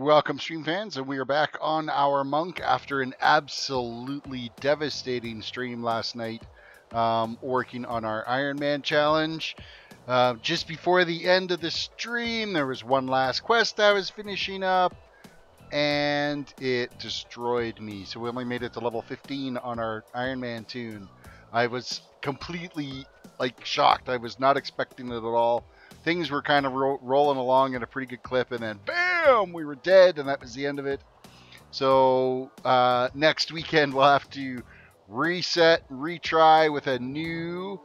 welcome stream fans, and we are back on our monk after an absolutely devastating stream last night, working on our Iron Man challenge. Just before the end of the stream, there was one last quest I was finishing up, and it destroyed me. So we only made it to level 15 on our Iron Man toon. I was completely shocked. I was not expecting it at all. Things were kind of rolling along at a pretty good clip, and then bam, we were dead, and that was the end of it. So next weekend we'll have to reset, retry with a new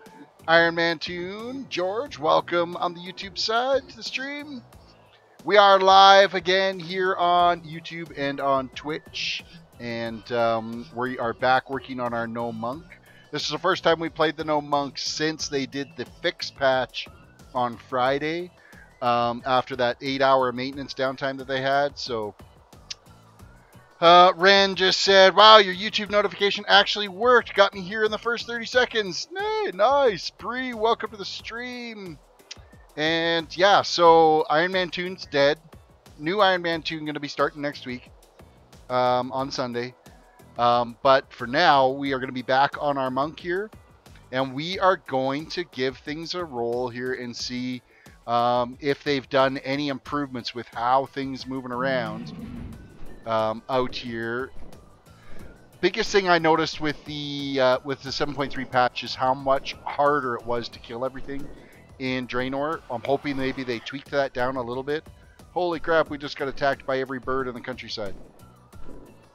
Iron Man toon. George, welcome on the YouTube side to the stream. We are live again here on YouTube and on Twitch, and we are back working on our Gnome Monk. This is the first time we played the Gnome Monk since they did the fix patch on Friday, after that 8-hour maintenance downtime that they had. So Ren just said, wow, your YouTube notification actually worked, got me here in the first 30 seconds. Hey, nice. Bree, welcome to the stream. And yeah, so Iron Man toon's dead. New Iron Man toon going to be starting next week, on Sunday. But for now, we are going to be back on our monk here. And we are going to give things a roll here and see if they've done any improvements with how things moving around out here. Biggest thing I noticed with the 7.3 patch is how much harder it was to kill everything in Draenor. I'm hoping maybe they tweaked that down a little bit. Holy crap, we just got attacked by every bird in the countryside.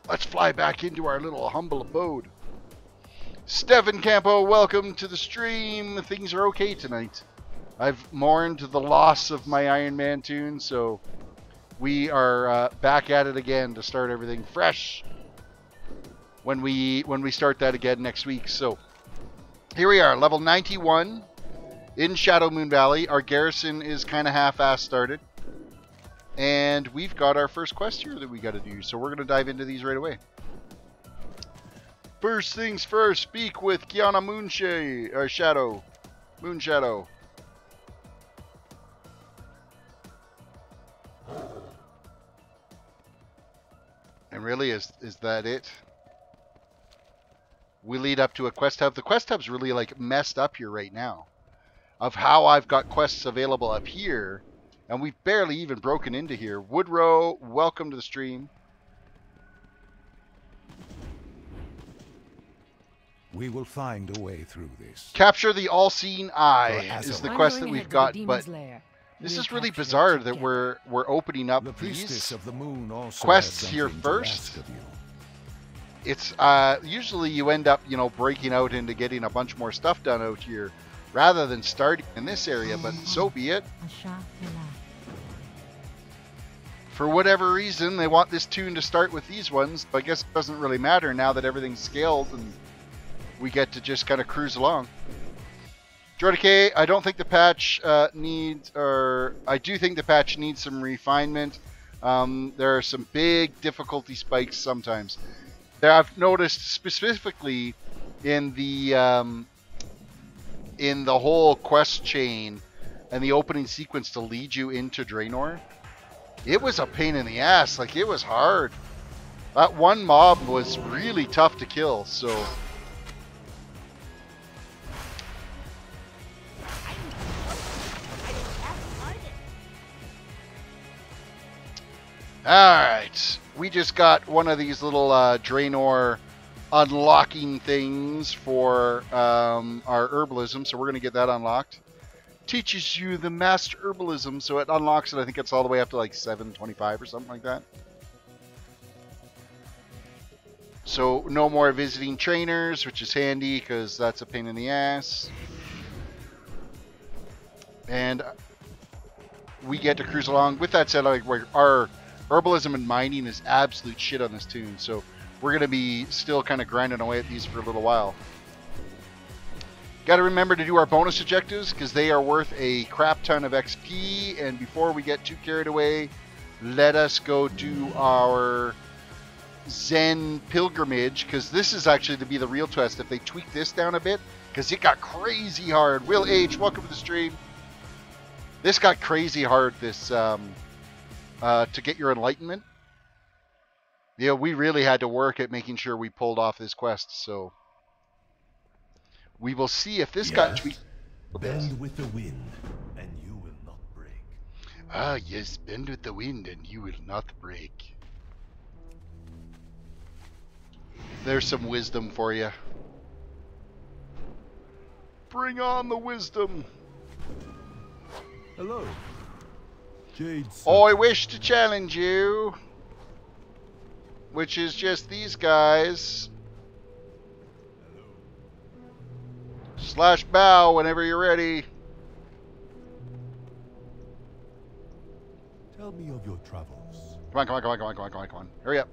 Let's fly back into our little humble abode. Stefan Campo, welcome to the stream. Things are okay tonight. I've mourned the loss of my Iron Man toon, so we are back at it again to start everything fresh when we start that again next week. So here we are, level 91 in Shadow Moon Valley. Our garrison is kind of half-assed started, and we've got our first quest here that we got to do. So we're going to dive into these right away. First things first, speak with Kiana Moonshadow. Moonshadow. And really, is that it? We lead up to a quest hub. The quest hub's really messed up here right now, of how I've got quests available up here, and we've barely even broken into here. Woodrow, welcome to the stream. We will find a way through this. Capture the all-seeing eye is the quest that we've got, but this is really bizarre that we're opening up these quests here first. It's usually you end up, breaking out into getting a bunch more stuff done out here rather than starting in this area, but so be it. For whatever reason, they want this toon to start with these ones, but I guess it doesn't really matter now that everything's scaled and we get to just kind of cruise along. Jordan K, I don't think the patch needs, or I do think the patch needs some refinement. There are some big difficulty spikes sometimes. There, I've noticed specifically in the whole quest chain and the opening sequence to lead you into Draenor. It was a pain in the ass. It was hard. That one mob was really tough to kill. So. Alright, we just got one of these little Draenor unlocking things for our herbalism, so we're going to get that unlocked. Teaches you the master herbalism, so it unlocks it, I think it's all the way up to 725 or something like that. So no more visiting trainers, which is handy because that's a pain in the ass. And we get to cruise along. With that said, our herbalism and mining is absolute shit on this toon, so we're going to be still kind of grinding away at these for a little while. Got to remember to do our bonus objectives because they are worth a crap ton of XP. And before we get too carried away, let us go do our Zen pilgrimage, because this is actually to be the real twist. If they tweak this down a bit, because it got crazy hard. Will H, welcome to the stream. This got crazy hard, this to get your enlightenment. Yeah, we really had to work at making sure we pulled off this quest, so we will see if this got tweaked. Bend with the wind, and you will not break. Ah, yes, bend with the wind, and you will not break. There's some wisdom for you. Bring on the wisdom. Hello. Jade. Oh, I wish to challenge you. Which is just these guys. Slash bow whenever you're ready. Tell me of your travels. Come on, come on, come on, come on, come on, come on, come on. Hurry up.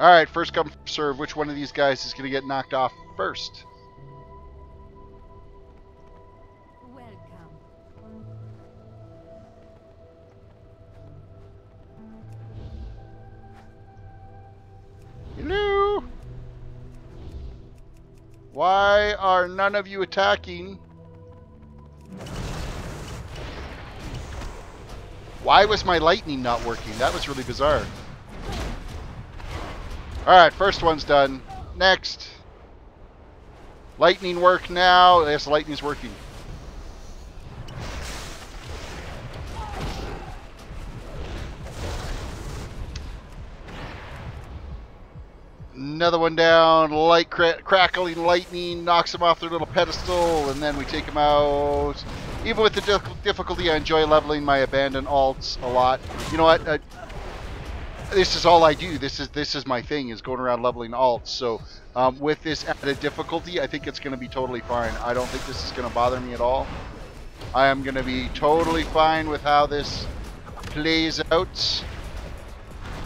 Alright, first come, first serve. Which one of these guys is going to get knocked off first? Hello? Why are none of you attacking? Why was my lightning not working? That was really bizarre. Alright, first one's done. Next. Lightning work now. Yes, lightning's working. Another one down. Light crackling lightning knocks them off their little pedestal, and then we take them out. Even with the difficulty, I enjoy leveling my abandoned alts a lot. You know what? This is all I do. This is my thing, is going around leveling alts. So with this added difficulty, I think it's going to be totally fine. I don't think this is going to bother me at all. I am going to be totally fine with how this plays out.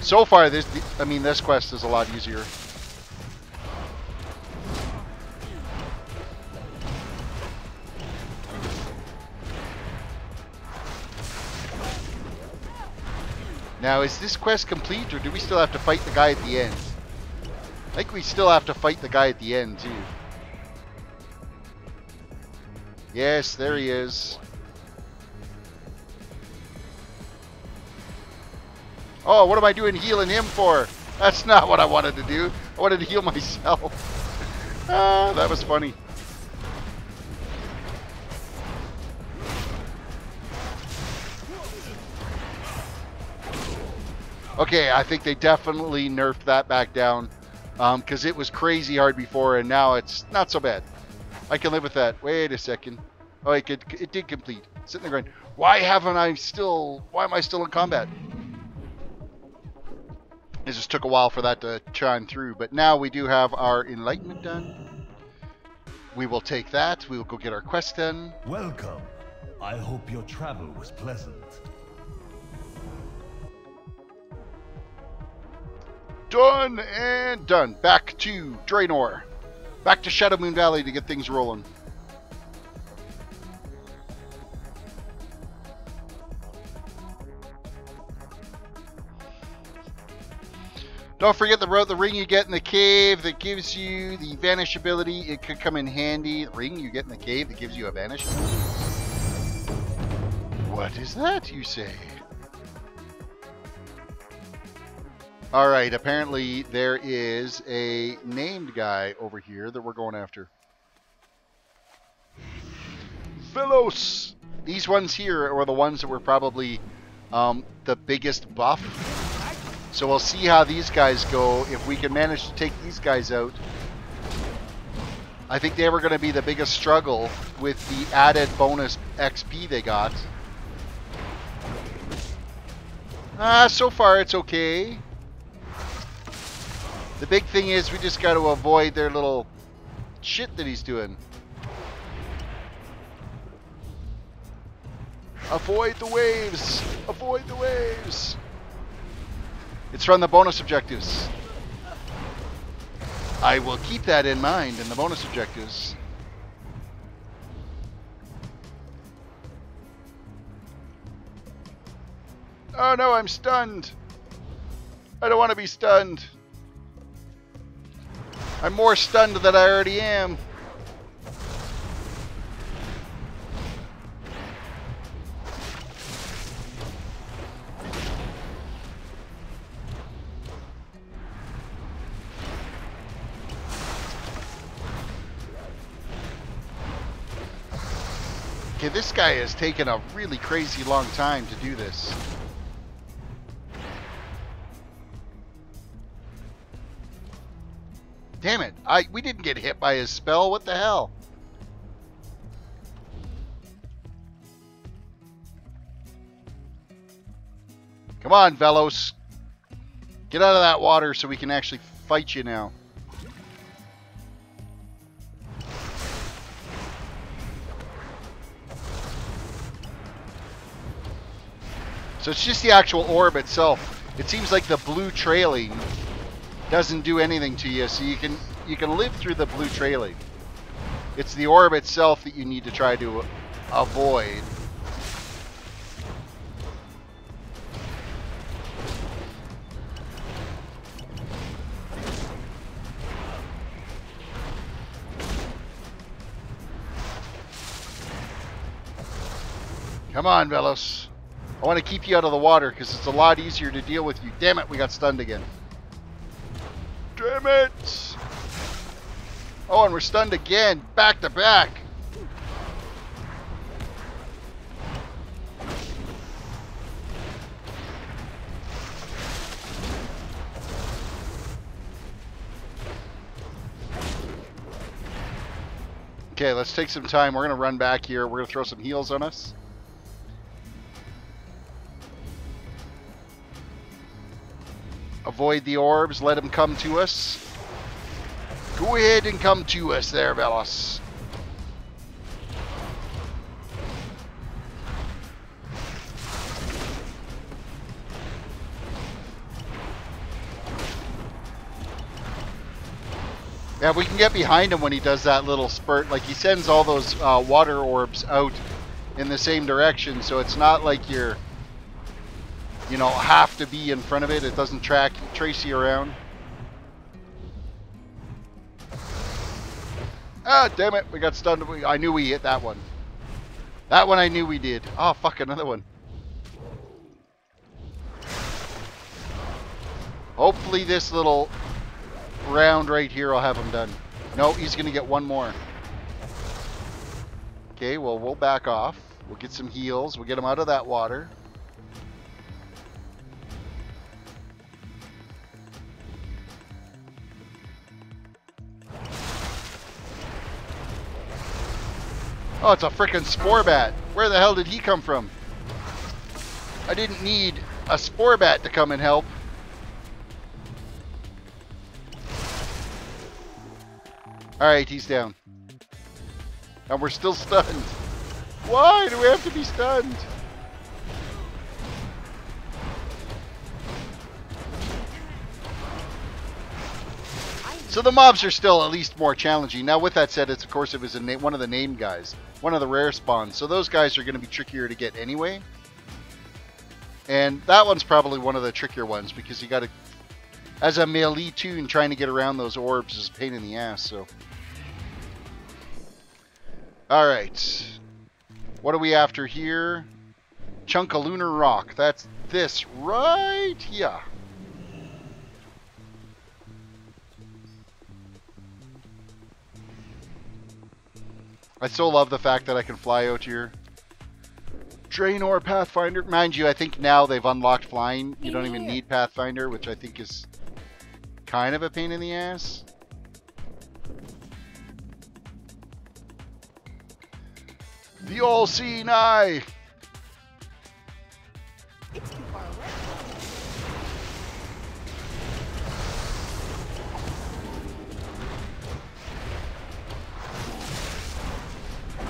So far, this quest is a lot easier. Now, is this quest complete, or do we still have to fight the guy at the end? I think we still have to fight the guy at the end, too. Yes, there he is. Oh, what am I doing healing him for? That's not what I wanted to do. I wanted to heal myself. Ah, that was funny. Okay, I think they definitely nerfed that back down, because it was crazy hard before, and now it's not so bad. I can live with that. Wait a second. Oh, it did complete. Sitting there going, why am I still in combat? It just took a while for that to chime through, but now we do have our enlightenment done. We will take that. We will go get our quest done. Welcome. I hope your travel was pleasant. Done and done. Back to Draenor. Back to Shadowmoon Valley to get things rolling. Don't forget the ring you get in the cave that gives you the vanish ability. It could come in handy. The ring you get in the cave that gives you a vanish ability. What is that, you say? Alright, apparently there is a named guy over here that we're going after. Philos! These ones here are the ones that were probably the biggest buff. So we'll see how these guys go. If we can manage to take these guys out. I think they were going to be the biggest struggle with the added bonus XP they got. So far it's okay. The big thing is we just got to avoid their little shit that he's doing. Avoid the waves! Avoid the waves! It's from the bonus objectives. I will keep that in mind in the bonus objectives. Oh no, I'm stunned. I don't want to be stunned. I'm more stunned than I already am. Okay, this guy has taken a really crazy long time to do this. Damn it. We didn't get hit by his spell. What the hell? Come on, Velos. Get out of that water so we can actually fight you now. So it's just the actual orb itself. It seems like the blue trailing doesn't do anything to you, so you can live through the blue trailing. It's the orb itself that you need to try to avoid. Come on, Velos. I want to keep you out of the water because it's a lot easier to deal with you. Damn it, we got stunned again. Damn it! Oh, and we're stunned again, back to back. Okay, let's take some time. We're going to run back here. We're going to throw some heals on us. Avoid the orbs. Let them come to us. Go ahead and come to us there, Velos. Yeah, we can get behind him when he does that little spurt. Like, he sends all those water orbs out in the same direction, so it's not like you're, you know, have to be in front of it. It doesn't trace you around. Ah, damn it. We got stunned. I knew we hit that one. That one I knew we did. Oh, fuck, another one. Hopefully this little round right here will have him done. No, he's going to get one more. Okay, well, we'll back off. We'll get some heals. We'll get him out of that water. Oh, it's a frickin' spore bat. Where the hell did he come from? I didn't need a spore bat to come and help. Alright, he's down. And we're still stunned. Why do we have to be stunned? So the mobs are still at least more challenging. Now, with that said, it's of course it was one of the named guys. One of the rare spawns. So those guys are going to be trickier to get anyway. And that one's probably one of the trickier ones because you got to, as a melee toon, trying to get around those orbs is a pain in the ass. So, all right, what are we after here? Chunk of lunar rock. That's this right here. I still love the fact that I can fly out here. Draenor Pathfinder. Mind you, I think now they've unlocked flying. You don't even need Pathfinder, which I think is kind of a pain in the ass. The all-seeing eye. It's too far away.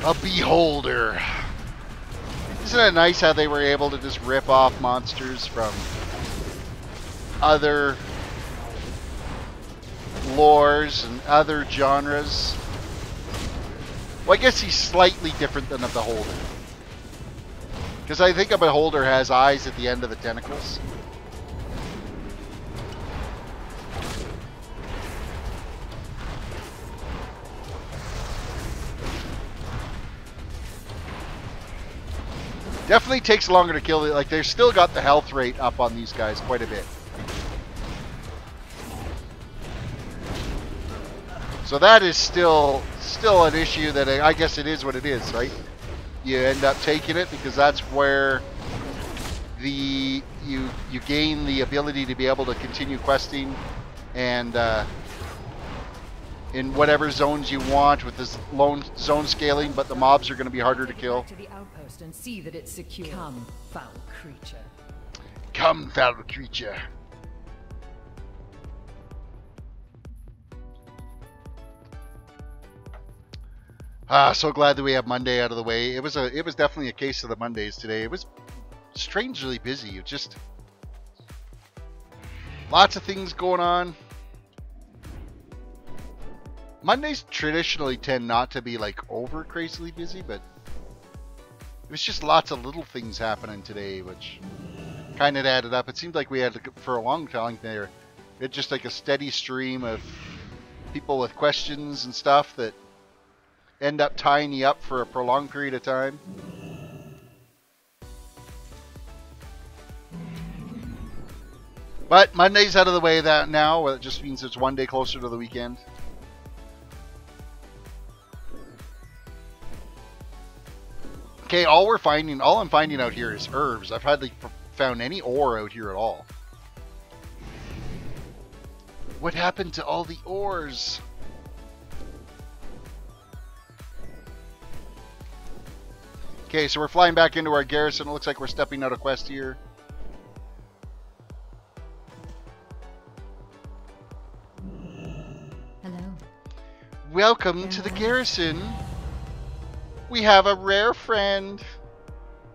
A beholder. Isn't it nice how they were able to just rip off monsters from other lores and other genres? Well, I guess he's slightly different than a beholder. Because I think a beholder has eyes at the end of the tentacles. Definitely takes longer to kill. Like, they've still got the health rate up on these guys quite a bit. So that is still an issue that I guess it is what it is, right? you end up taking it, because that's where you gain the ability to be able to continue questing and in whatever zones you want with this zone scaling, but the mobs are going to be harder to kill. To the outpost and see that it's secure. Come, foul creature. Come, foul creature. So glad that we have Monday out of the way. It was definitely a case of the Mondays today. It was strangely busy. Just lots of things going on. Mondays traditionally tend not to be like over crazily busy, but it was just lots of little things happening today, which kind of added up. It seemed like we had, for a long time there, it's just like a steady stream of people with questions and stuff that end up tying you up for a prolonged period of time. But Monday's out of the way that now. It just means it's one day closer to the weekend. Okay, all I'm finding out here is herbs. I've hardly found any ore out here at all. What happened to all the ores? Okay, so we're flying back into our garrison. It looks like we're stepping out of quest here. Hello. Welcome to the garrison. We have a rare friend.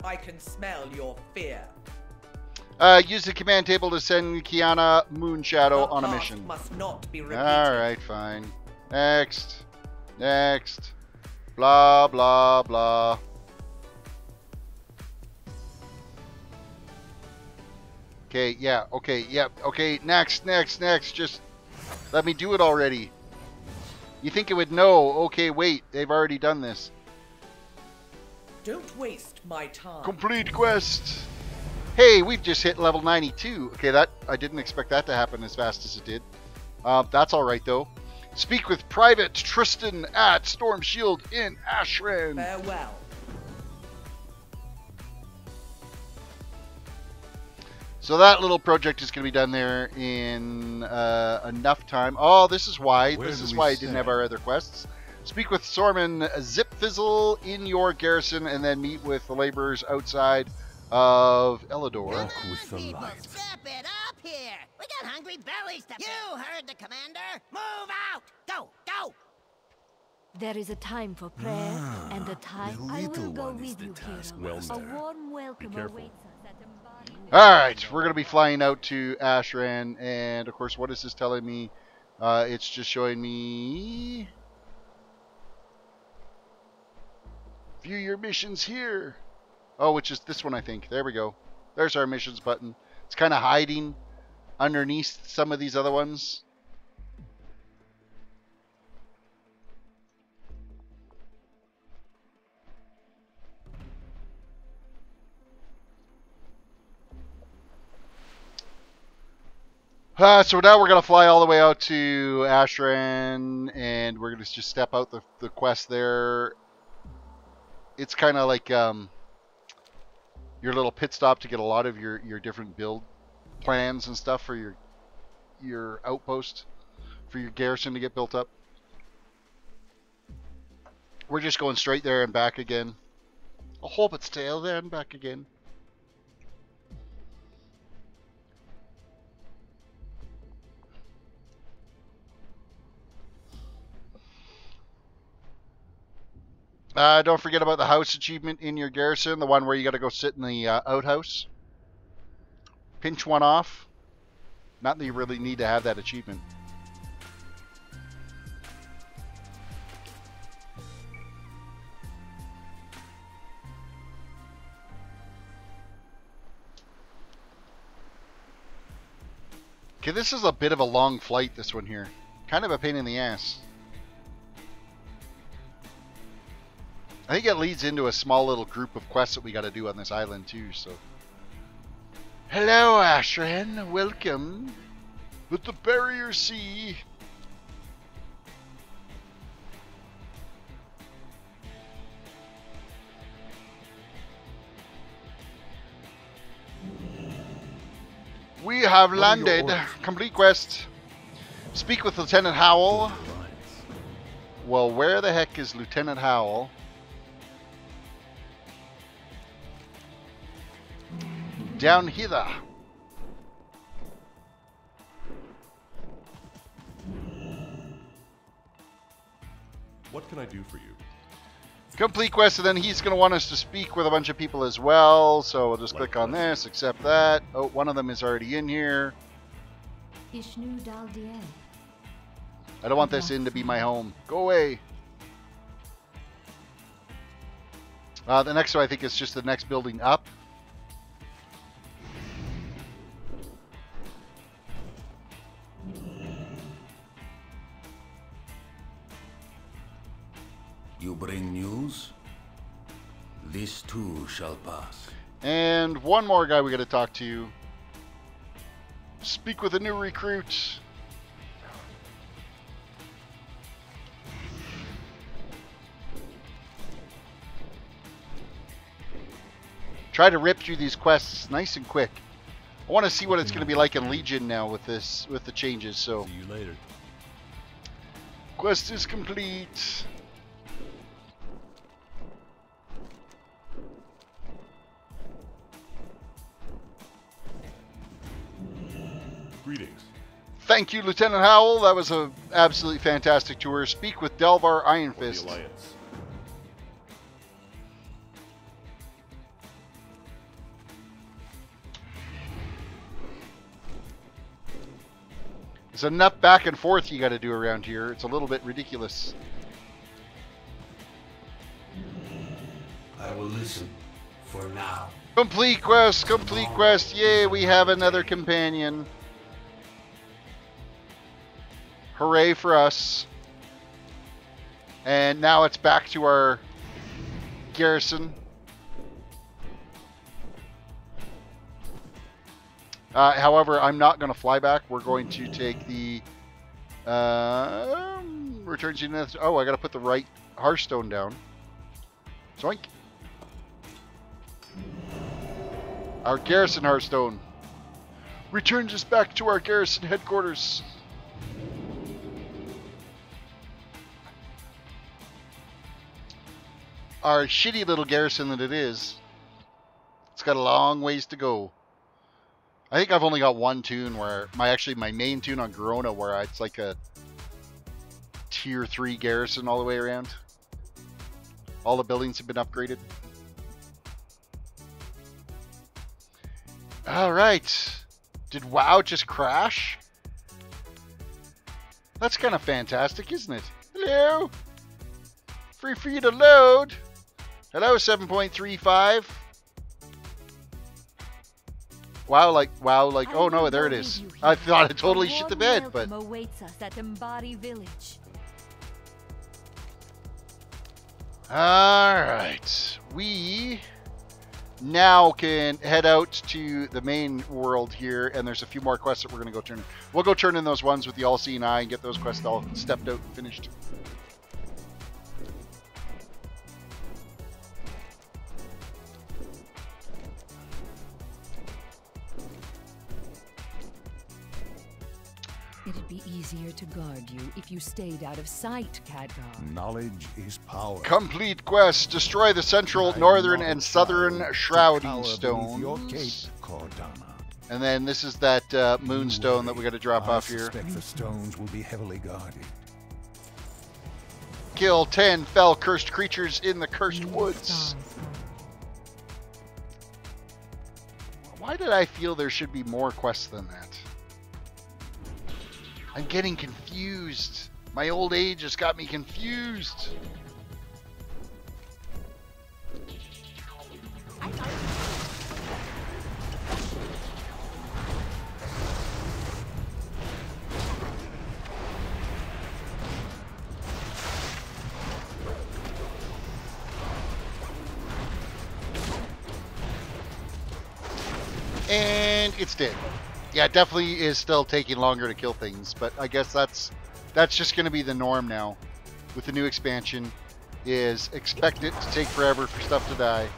I can smell your fear. Use the command table to send Kiana Moonshadow on a mission. Must not be repeated. Alright, fine. Next. Next. Blah, blah, blah. Okay, yeah, okay, yep, yeah, okay, next. Just let me do it already. You think it would know? Okay, wait, they've already done this. Don't waste my time. Complete quest. Hey, we've just hit level 92. Okay, that I didn't expect that to happen as fast as it did. That's all right though. Speak with Private Tristan at Storm Shield in Ashran. Farewell. So that little project is going to be done there in enough time. Oh, this is why. This is why I didn't have our other quests. Speak with Sorman Zipfizzle in your garrison, and then meet with the laborers outside of Elidor. Walk with the light. Step it up here. We got hungry bellies to. You heard the commander. Move out. Go, go. There is a time for prayer and a time. I will go with you, hero. A warm welcome awaits us at Embodied. All right, we're going to be flying out to Ashran, and of course, what is this telling me? It's just showing me view your missions here. Oh, which is this one, I think. There we go. There's our missions button. It's kind of hiding underneath some of these other ones. So now we're going to fly all the way out to Ashran, and we're going to just step out the quest there. It's kind of like your little pit stop to get a lot of your different build plans and stuff for your outpost, for your garrison to get built up. We're just going straight there and back again. A hobbit's tail there and back again. Don't forget about the house achievement in your garrison, the one where you got to go sit in the outhouse. Pinch one off. Not that you really need to have that achievement. Okay, this is a bit of a long flight, this one here. Kind of a pain in the ass. I think it leads into a small little group of quests that we got to do on this island too, so. Hello, Ashran. Welcome. With the Barrier Sea. We have What are your landed. orders? Complete quest. Speak with Lieutenant Howell. Well, where the heck is Lieutenant Howell? Down hither. What can I do for you? Complete quest, and then he's going to want us to speak with a bunch of people as well. So we'll just click on this, accept that. Oh, one of them is already in here. Ishnu Daldien. I don't want this inn to be my home. Go away. The next one I think is just the next building up. You bring news? This too shall pass. And one more guy we got to talk to. Speak with a new recruit. Try to rip through these quests nice and quick. I want to see what it's going to be like in Legion now with this, with the changes. So See you later. quest is complete. Greetings. Thank you, Lieutenant Howell. That was an absolutely fantastic tour. Speak with Delvar For Ironfist. the Alliance. There's enough back and forth you got to do around here. It's a little bit ridiculous. I will listen for now. Complete quest, complete quest. Yay, we have another companion. Hooray for us. And now it's back to our garrison. However, I'm not going to fly back. We're going to take the return to. Oh, I got to put the right Hearthstone down. Zoink. Our garrison Hearthstone returns us back to our garrison headquarters. Our shitty little garrison that it is. It's got a long ways to go. I think I've only got one toon where my main toon on Garona where it's like a tier 3 garrison all the way around. All the buildings have been upgraded. Alright. Did WoW just crash? That's kind of fantastic, isn't it? Hello? Free for you to load. Hello, 7.35. Wow, like, oh no, there it is. I thought I totally shit the bed, but... awaits us at Embody Village. Alright. We now can head out to the main world here, and there's a few more quests that we're going to go turn in. We'll go turn in those ones with the All-Seeing Eye and get those quests all stepped out and finished. It'd be easier to guard you if you stayed out of sight, Khadgar. Knowledge is power. Complete quest. Destroy the central, northern, and southern shrouding stones. And then this is that moonstone that we got to drop off here. I suspect the stones will be heavily guarded. Kill 10 fell cursed creatures in the cursed woods. Why did I feel there should be more quests than that? I'm getting confused. My old age has got me confused. And it's dead. Yeah, it definitely is still taking longer to kill things, but I guess that's just going to be the norm now with the new expansion, is expect it to take forever for stuff to die.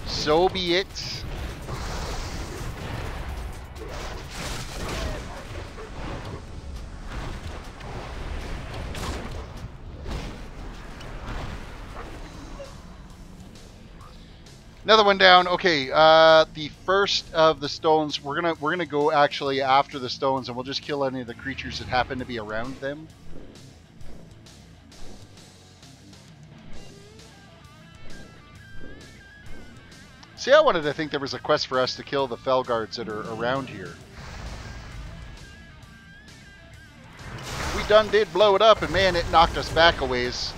So be it. Another one down. Okay, the first of the stones. We're gonna go actually after the stones, and we'll just kill any of the creatures that happen to be around them. See, I wanted to think there was a quest for us to kill the fell guards that are around here. We done did blow it up, and man, it knocked us back a ways.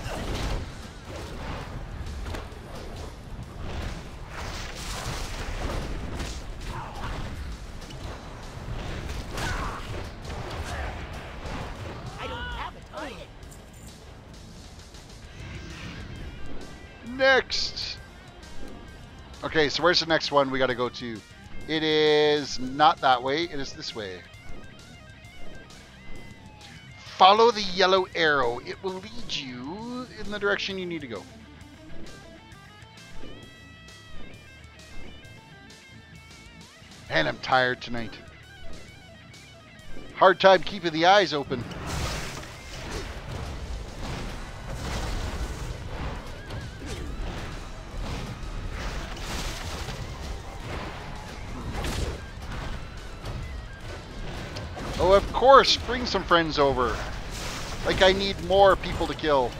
Next. Okay, so where's the next one we got to go to? It is not that way. It is this way. Follow the yellow arrow. It will lead you in the direction you need to go. And I'm tired tonight. Hard time keeping the eyes open. Oh, of course, bring some friends over. Like I need more people to kill.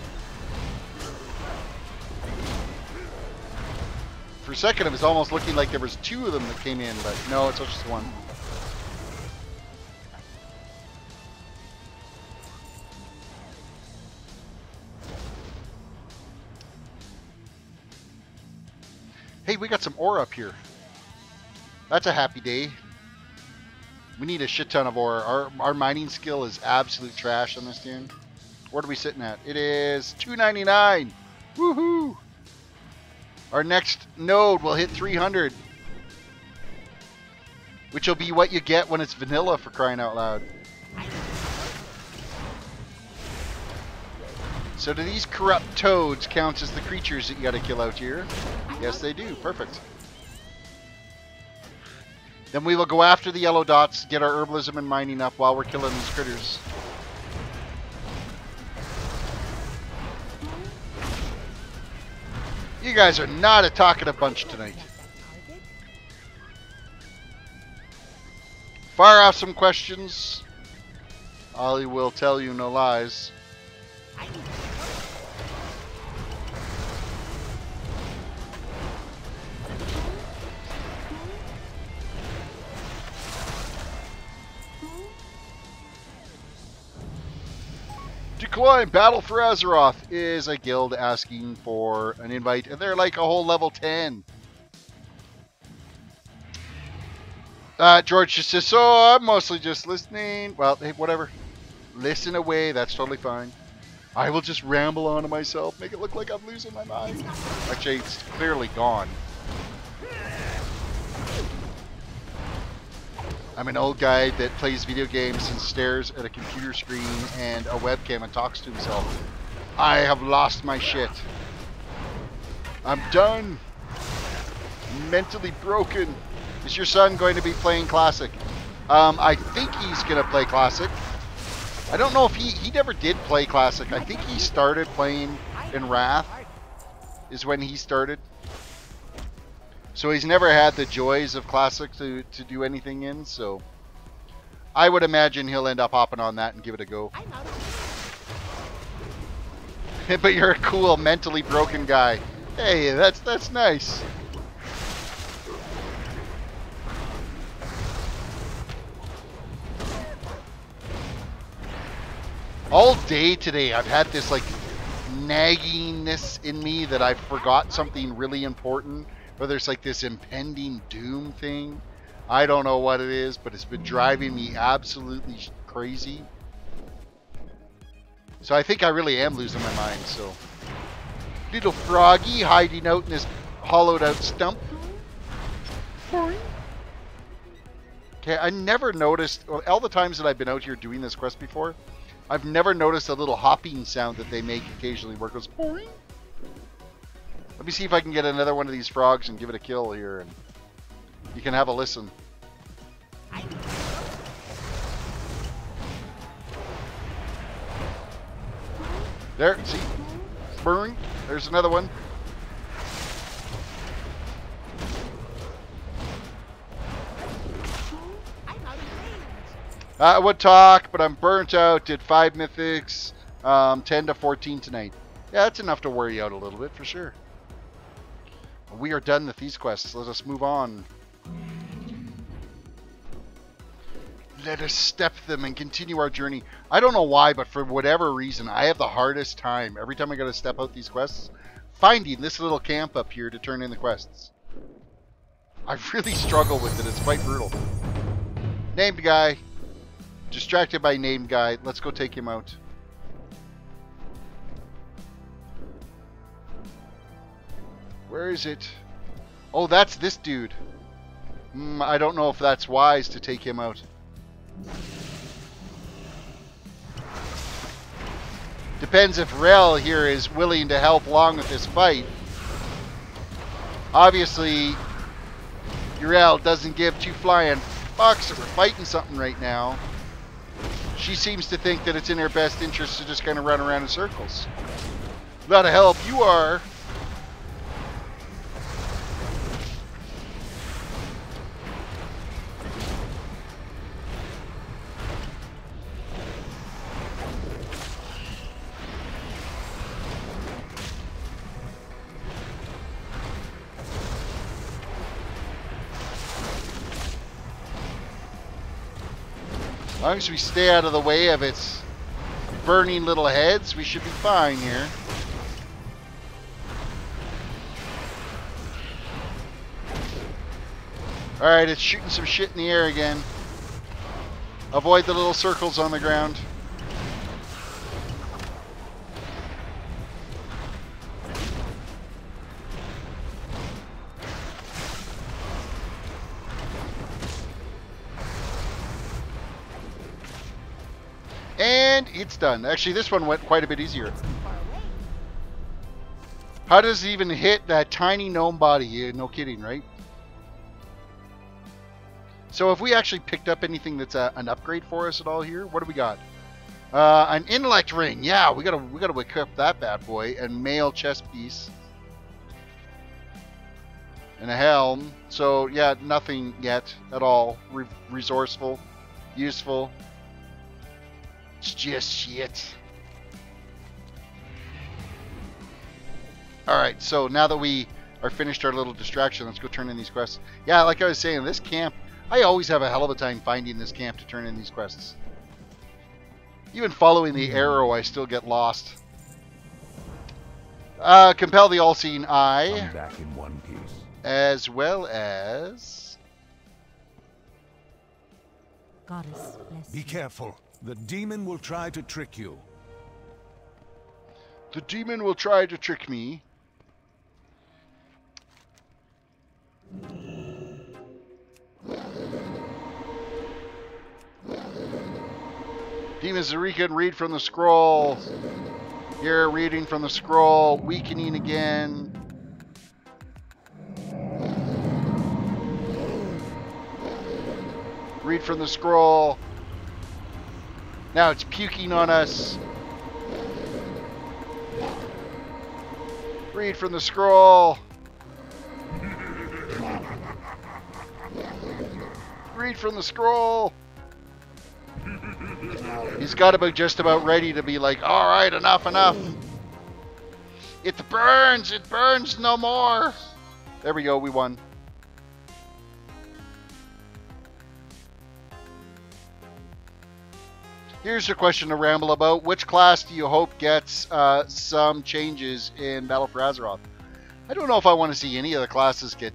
For a second, it was almost looking like there was 2 of them that came in, but no, it's just 1. Hey, we got some ore up here. That's a happy day. We need a shit ton of ore. Our mining skill is absolute trash on this game. What are we sitting at? It is 299. Woohoo! Our next node will hit 300. Which will be what you get when it's vanilla, for crying out loud. So do these corrupt toads count as the creatures that you gotta kill out here? Yes, they do. Perfect. Then we will go after the yellow dots, get our herbalism and mining up while we're killing these critters. You guys are not a talkative bunch tonight. Fire off some questions. Ollie will tell you no lies. Decline Battle for Azeroth is a guild asking for an invite, and they're like a whole level 10. George just says, so I'm mostly just listening. Well, hey, whatever. Listen away, that's totally fine. I will just ramble on to myself, make it look like I'm losing my mind. Actually, it's clearly gone. I'm an old guy that plays video games and stares at a computer screen and a webcam and talks to himself. I have lost my shit. I'm done. Mentally broken. Is your son going to be playing Classic? I think he's going to play Classic. I don't know if he never did play Classic. I think he started playing in Wrath is when he started. So he's never had the joys of Classic to do anything in, so I would imagine he'll end up hopping on that and give it a go. But you're a cool, mentally broken guy. Hey, that's nice. All day today, I've had this like naggingness in me that I forgot something really important. Whether it's like this impending doom thing, I don't know what it is, but it's been driving me absolutely crazy. So I think I really am losing my mind. So little froggy hiding out in this hollowed out stump. Okay, I never noticed, all the times that I've been out here doing this quest before, I've never noticed a little hopping sound that they make occasionally where it goes boing. Let me see if I can get another one of these frogs and give it a kill here, and you can have a listen. There, see? Burn. There's another one. I would talk, but I'm burnt out. Did 5 mythics, 10 to 14 tonight. Yeah, that's enough to wear you out a little bit for sure. We are done with these quests. Let us move on. Let us step them and continue our journey. I don't know why, but for whatever reason, I have the hardest time every time I got to step out these quests finding this little camp up here to turn in the quests. I really struggle with it. It's quite brutal. Named guy. Distracted by named guy. Let's go take him out. Where is it? Oh, that's this dude. I don't know if that's wise to take him out. Depends if Rel here is willing to help along with this fight. Obviously, Rel doesn't give two flying fucks that we're fighting something right now. She seems to think that it's in her best interest to just kind of run around in circles. A lot of help you are. As long as we stay out of the way of its burning little heads, we should be fine here. Alright, it's shooting some shit in the air again. Avoid the little circles on the ground. And it's done. Actually, this one went quite a bit easier. How does it even hit that tiny gnome body? No kidding, right? So if we actually picked up anything that's an upgrade for us at all here, what do we got? An intellect ring. Yeah, we gotta equip that bad boy. And mail chest piece. And a helm. So yeah, nothing yet at all. Resourceful, useful. It's just shit. Alright, so now that we are finished our little distraction, let's go turn in these quests. Yeah, like I was saying, this camp, I always have a hell of a time finding this camp to turn in these quests. Even following the arrow, I still get lost. Compel the all-seeing eye. I'm back in one piece. As well as... Goddess bless Be you. careful. The demon will try to trick you. The demon will try to trick me. Demon Zarikan, read from the scroll. You're reading from the scroll. Weakening again. Read from the scroll. Now it's puking on us. Read from the scroll. Read from the scroll. He's got to be just about ready to be like, all right, enough. It burns no more. There we go, we won. Here's a question to ramble about. Which class do you hope gets some changes in Battle for Azeroth? I don't know if I want to see any of the classes get,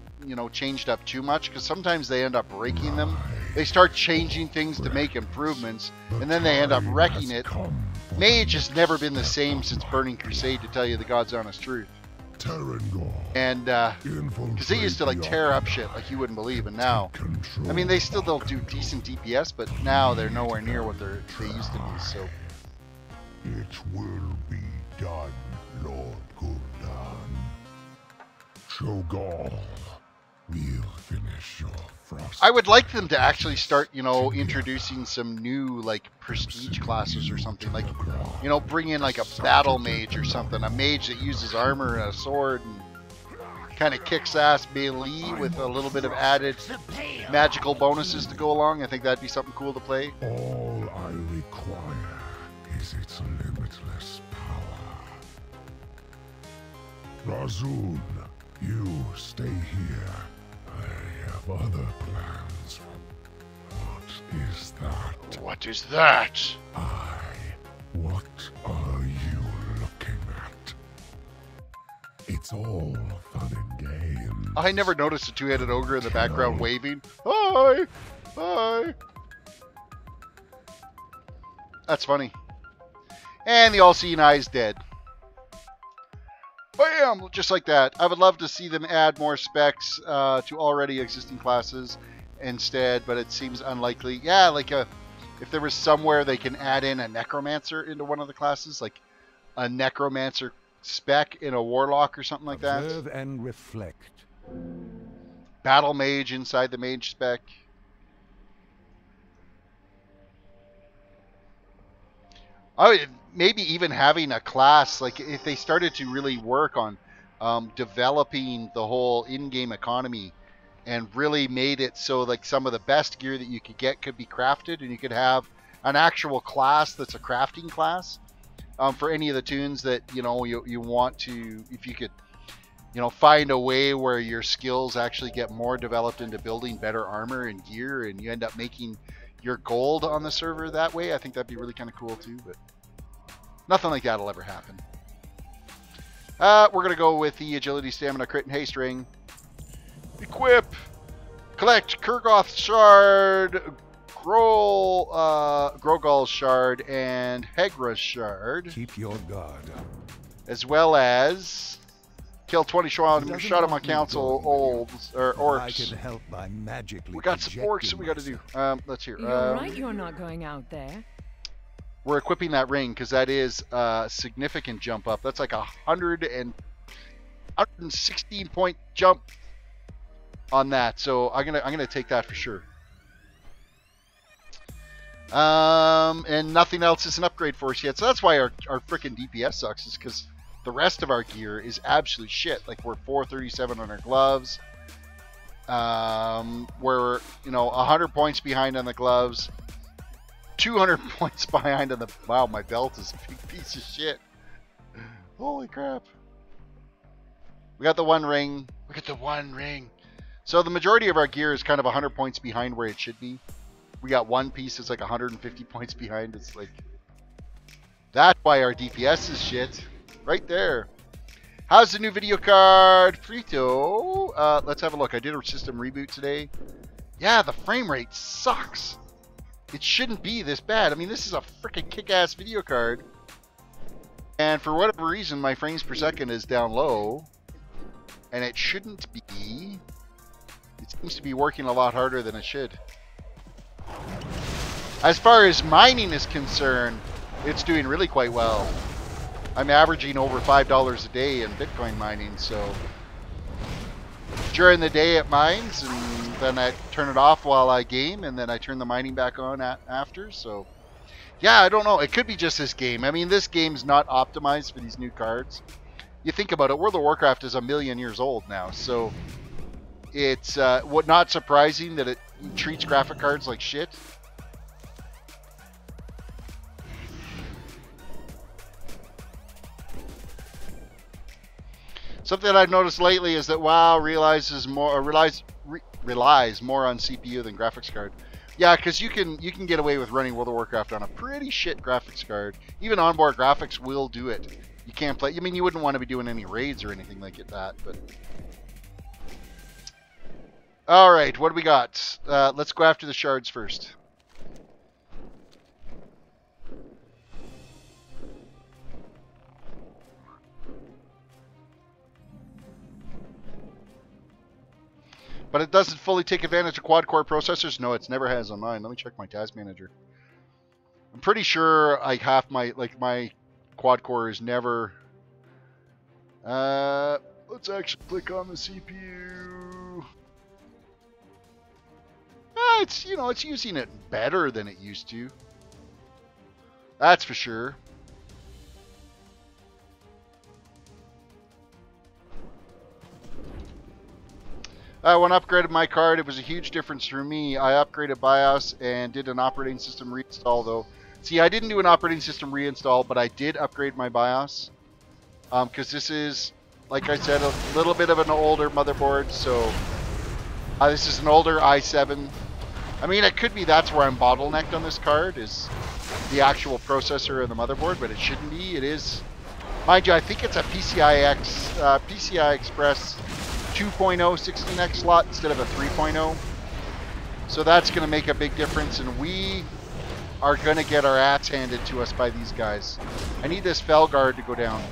changed up too much, because sometimes they end up breaking them. They start changing things to make improvements, and then they end up wrecking it. Mage has never been the same since Burning Crusade, to tell you the God's honest truth. And, because they used to, tear up shit like you wouldn't believe, and now, I mean, they still don't do decent DPS, but now they're nowhere near what they used to be, so. It will be done, Lord Gul'dan. Shogal will finish your frost. I would like them to actually start, introducing some new, prestige classes or something. Bring in, a battle mage or something. A mage that uses armor and a sword and kind of kicks ass melee with a little bit of added magical bonuses to go along. I think that'd be something cool to play. All require is its limitless power. Razun, you stay here. I have other plans. What is that? What is that? What are you looking at? It's all fun and games. I never noticed a two-headed ogre in the background waving. Hi! Hi! That's funny. And the all-seeing eye is dead. Bam! Just like that. I would love to see them add more specs to already existing classes instead, but it seems unlikely. Yeah, like if there was somewhere they can add in a necromancer into one of the classes, like a necromancer spec in a warlock or something like that. Observe and reflect. Battle mage inside the mage spec. Oh, maybe even having a class, like if they started to really work on developing the whole in-game economy and really made it so like some of the best gear that you could get could be crafted, and you could have an actual class that's a crafting class for any of the toons that you want to. If you could find a way where your skills actually get more developed into building better armor and gear, and you end up making your gold on the server that way, I think that'd be really kind of cool too, but nothing like that'll ever happen. We're going to go with the agility, stamina, crit, and haste ring. Equip. Collect Kurgoth shard, Grogol shard, and Hegra's shard. Keep your guard. As well as kill 20 Shadow Council olds or orcs. I can help by magically. We got some orcs that we got to do. Let's hear. You're right, you're not going out there. We're equipping that ring because that is a significant jump up. That's like 116 point jump on that. So I'm gonna take that for sure. And nothing else is an upgrade for us yet. So that's why our freaking DPS sucks, is because the rest of our gear is absolute shit. Like we're 437 on our gloves. We're 100 points behind on the gloves. 200 points behind on the... Wow, my belt is a big piece of shit. Holy crap. We got the one ring. Look at the one ring. So the majority of our gear is kind of 100 points behind where it should be. We got one piece that's like 150 points behind. It's like... That's why our DPS is shit. Right there. How's the new video card? Frito. Let's have a look. I did a system reboot today. Yeah, the frame rate sucks. It shouldn't be this bad. I mean, this is a freaking kick-ass video card. And for whatever reason, my frames per second is down low. And it shouldn't be. It seems to be working a lot harder than it should. As far as mining is concerned, it's doing really quite well. I'm averaging over $5 a day in Bitcoin mining, so during the day it mines, and then I turn it off while I game, and then I turn the mining back on after. So yeah, I don't know, it could be just this game. I mean, this game's not optimized for these new cards. You think about it, World of Warcraft is 1,000,000 years old now, so it's not surprising that it treats graphic cards like shit. Something that I've noticed lately is that WoW relies more on CPU than graphics card. Yeah, because you can get away with running World of Warcraft on a pretty shit graphics card. Even onboard graphics will do it. You can't play. I mean, you wouldn't want to be doing any raids or anything like that. But all right, what do we got? Let's go after the shards first. But it doesn't fully take advantage of quad-core processors? No, it never has on mine. Let me check my task manager. I'm pretty sure like half my quad-core is never... let's actually click on the CPU. It's, it's using it better than it used to. That's for sure. When I upgraded my card, it was a huge difference for me. I upgraded BIOS and did an operating system reinstall, though. See, I didn't do an operating system reinstall, but I did upgrade my BIOS. Because this is, like I said, a little bit of an older motherboard. So this is an older i7. I mean, it could be that's where I'm bottlenecked on this card, is the actual processor and the motherboard, but it shouldn't be. It is. Mind you, I think it's a PCI Express 2.0 16X slot instead of a 3.0. So that's going to make a big difference, and we are going to get our ass handed to us by these guys. I need this fell guard to go down.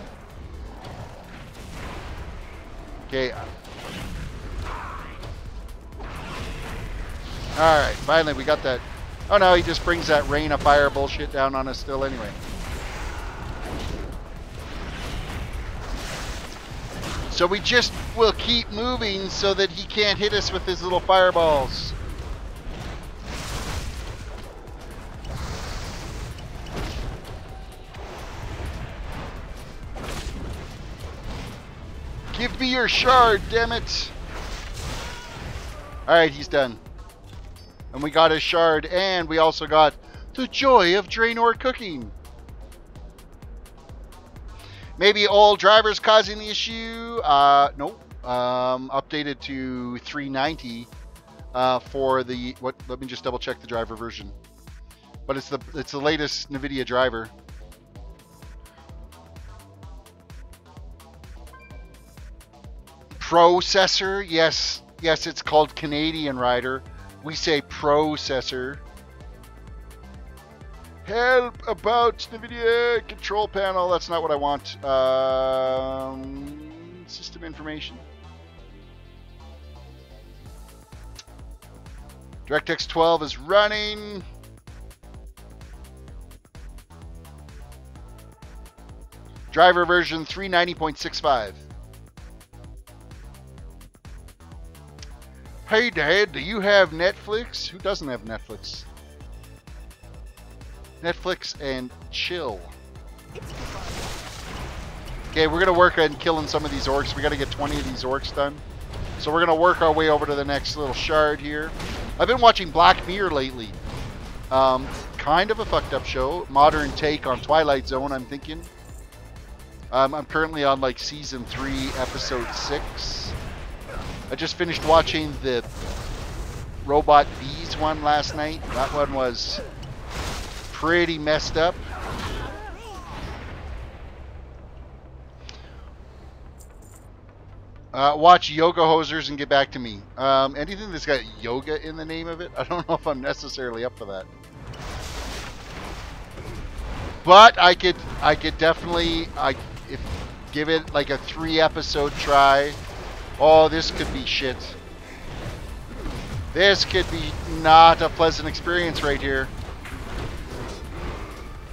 Okay. Alright, finally we got that. Oh no, he just brings that rain of fire bullshit down on us still anyway. So we just will keep moving so that he can't hit us with his little fireballs. Give me your shard, damn it. Alright, he's done. And we got his shard, and we also got the joy of Draenor cooking. Maybe old drivers causing the issue. Nope. Updated to 390 for the what? Let me just double check the driver version. But it's the latest NVIDIA driver. Processor, yes, it's called Canadian Rider. We say processor. Help about NVIDIA control panel. That's not what I want. System information. DirectX 12 is running. Driver version 390.65. Hey Dad, do you have Netflix? Who doesn't have Netflix? Netflix and chill. Okay, we're gonna work on killing some of these orcs. We gotta get 20 of these orcs done. So we're gonna work our way over to the next little shard here. I've been watching Black Mirror lately. Kind of a fucked up show. Modern take on Twilight Zone, I'm thinking. I'm currently on like season 3, episode 6. I just finished watching the Robot Bees one last night. That one was pretty messed up. Watch Yoga Hosers and get back to me. Anything that's got yoga in the name of it, I don't know if I'm necessarily up for that. But I could definitely give it like a 3-episode try. Oh, this could be shit. This could be not a pleasant experience right here.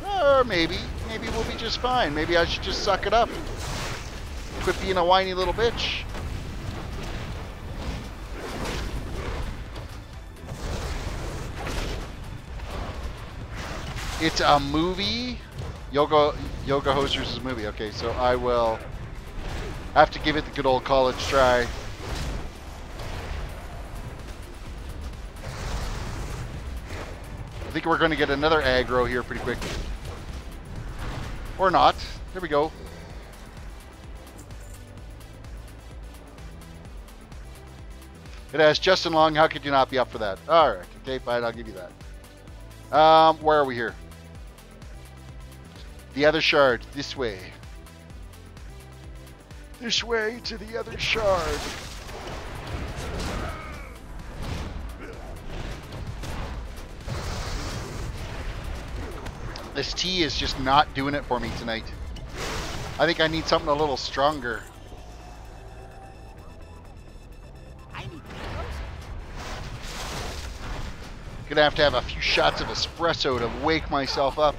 Or maybe we'll be just fine. Maybe I should just suck it up. Quit being a whiny little bitch. It's a movie. Yoga Hosters is a movie. Okay, so I will have to give it the good old college try. I think we're going to get another aggro here pretty quick. Or not. There we go. It has Justin Long. How could you not be up for that? Alright. Okay, fine. I'll give you that. Where are we here? The other shard. This way. This way to the other shard. This tea is just not doing it for me tonight. I think I need something a little stronger. Gonna have to have a few shots of espresso to wake myself up.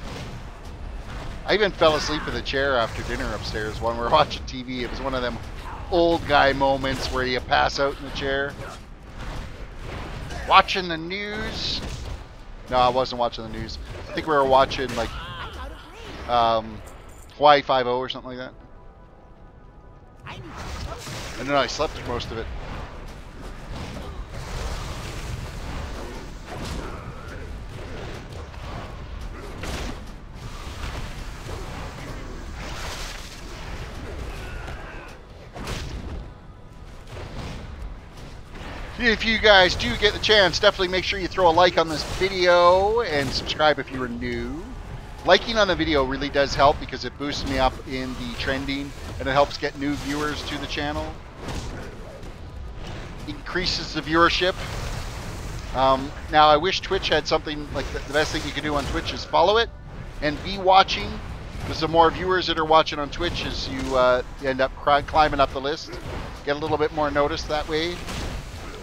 I even fell asleep in the chair after dinner upstairs when we were watching TV. It was one of them old guy moments where you pass out in the chair. Watching the news. No, I wasn't watching the news. I think we were watching like Hawaii 5-0 or something like that. I don't know, I slept through most of it. If you guys do get the chance, definitely make sure you throw a like on this video and subscribe if you are new. Liking on the video really does help because it boosts me up in the trending and it helps get new viewers to the channel. Increases the viewership. Now I wish Twitch had something like the best thing you can do on Twitch is follow it and be watching, because the more viewers that are watching on Twitch as you end up climbing up the list, get a little bit more notice that way.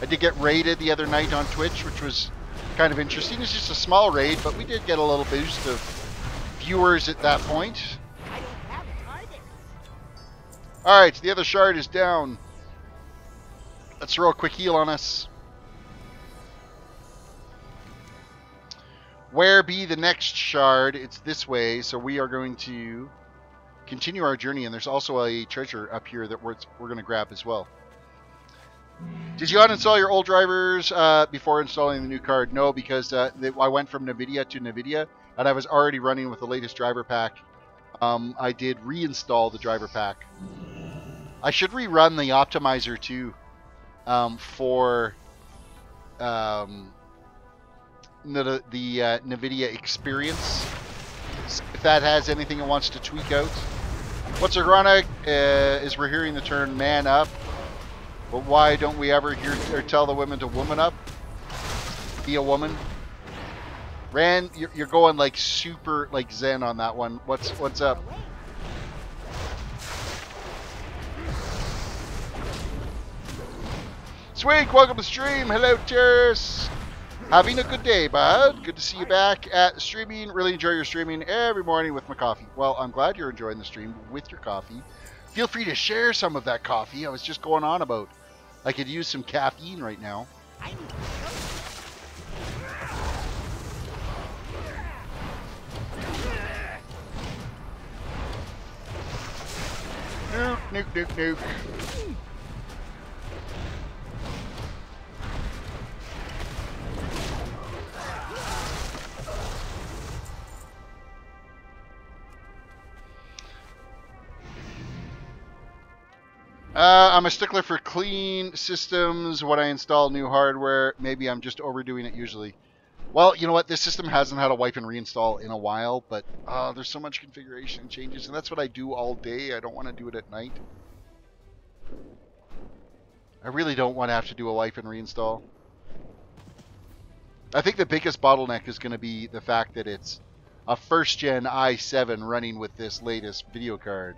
I did get raided the other night on Twitch, which was kind of interesting. It's just a small raid, but we did get a little boost of viewers at that point. Alright, the other shard is down. Let's throw a quick heal on us. Where be the next shard? It's this way, so we are going to continue our journey, and there's also a treasure up here that we're going to grab as well. Did you uninstall your old drivers before installing the new card? No, because I went from NVIDIA to NVIDIA, and I was already running with the latest driver pack. I did reinstall the driver pack. I should rerun the optimizer too for the NVIDIA experience, if that has anything it wants to tweak out. What's ironic is we're hearing the term man up, but why don't we ever hear or tell the women to woman up? Be a woman. Rand, you're going like super like zen on that one. What's up? Swig, welcome to the stream. Hello, Terris. Having a good day, bud. Good to see you back at streaming. Really enjoy your streaming every morning with my coffee. Well, I'm glad you're enjoying the stream with your coffee. Feel free to share some of that coffee. I was just going on about I could use some caffeine right now. Nuke, nuke, nuke, nuke. I'm a stickler for clean systems when I install new hardware. Maybe I'm just overdoing it usually. Well, you know what? This system hasn't had a wipe and reinstall in a while, but there's so much configuration changes, and that's what I do all day. I don't want to do it at night. I really don't want to have to do a wipe and reinstall. I think the biggest bottleneck is going to be the fact that it's a first-gen i7 running with this latest video card.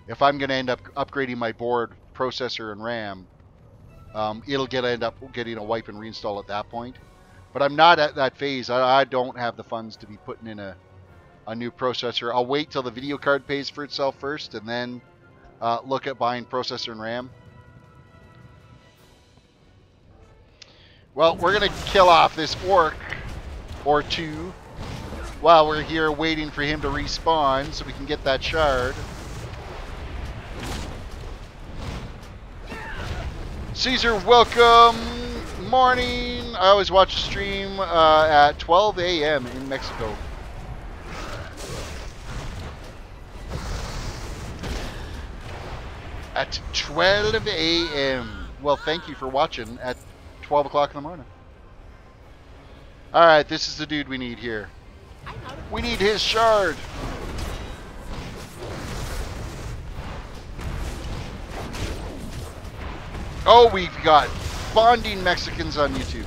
If I'm going to end up upgrading my board, processor, and RAM, it'll end up getting a wipe and reinstall at that point. But I'm not at that phase. I don't have the funds to be putting in a new processor. I'll wait till the video card pays for itself first, and then look at buying processor and RAM. Well, we're going to kill off this orc or two while we're here waiting for him to respawn so we can get that shard. Caesar, welcome. Morning. I always watch the stream at 12 a.m. in Mexico. At 12 a.m. Well, thank you for watching at 12 o'clock in the morning. Alright, this is the dude we need here. We need his shard. Oh, we've got bonding Mexicans on YouTube.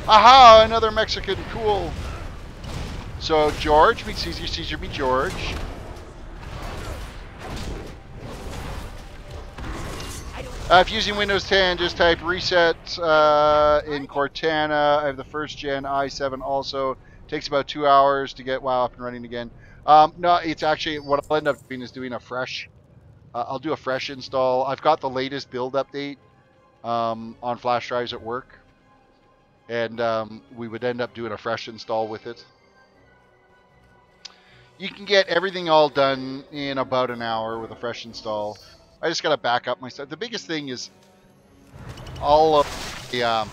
Aha, another Mexican. Cool. So, George meet Caesar, Caesar meet George. If using Windows 10, just type reset in Cortana. I have the first gen i7 also. Takes about 2 hours to get WoW up and running again. No, it's actually, what I'll end up doing is doing a fresh, I'll do a fresh install. I've got the latest build update on flash drives at work. And we would end up doing a fresh install with it. You can get everything all done in about an hour with a fresh install. I just got to back up my stuff. The biggest thing is all of the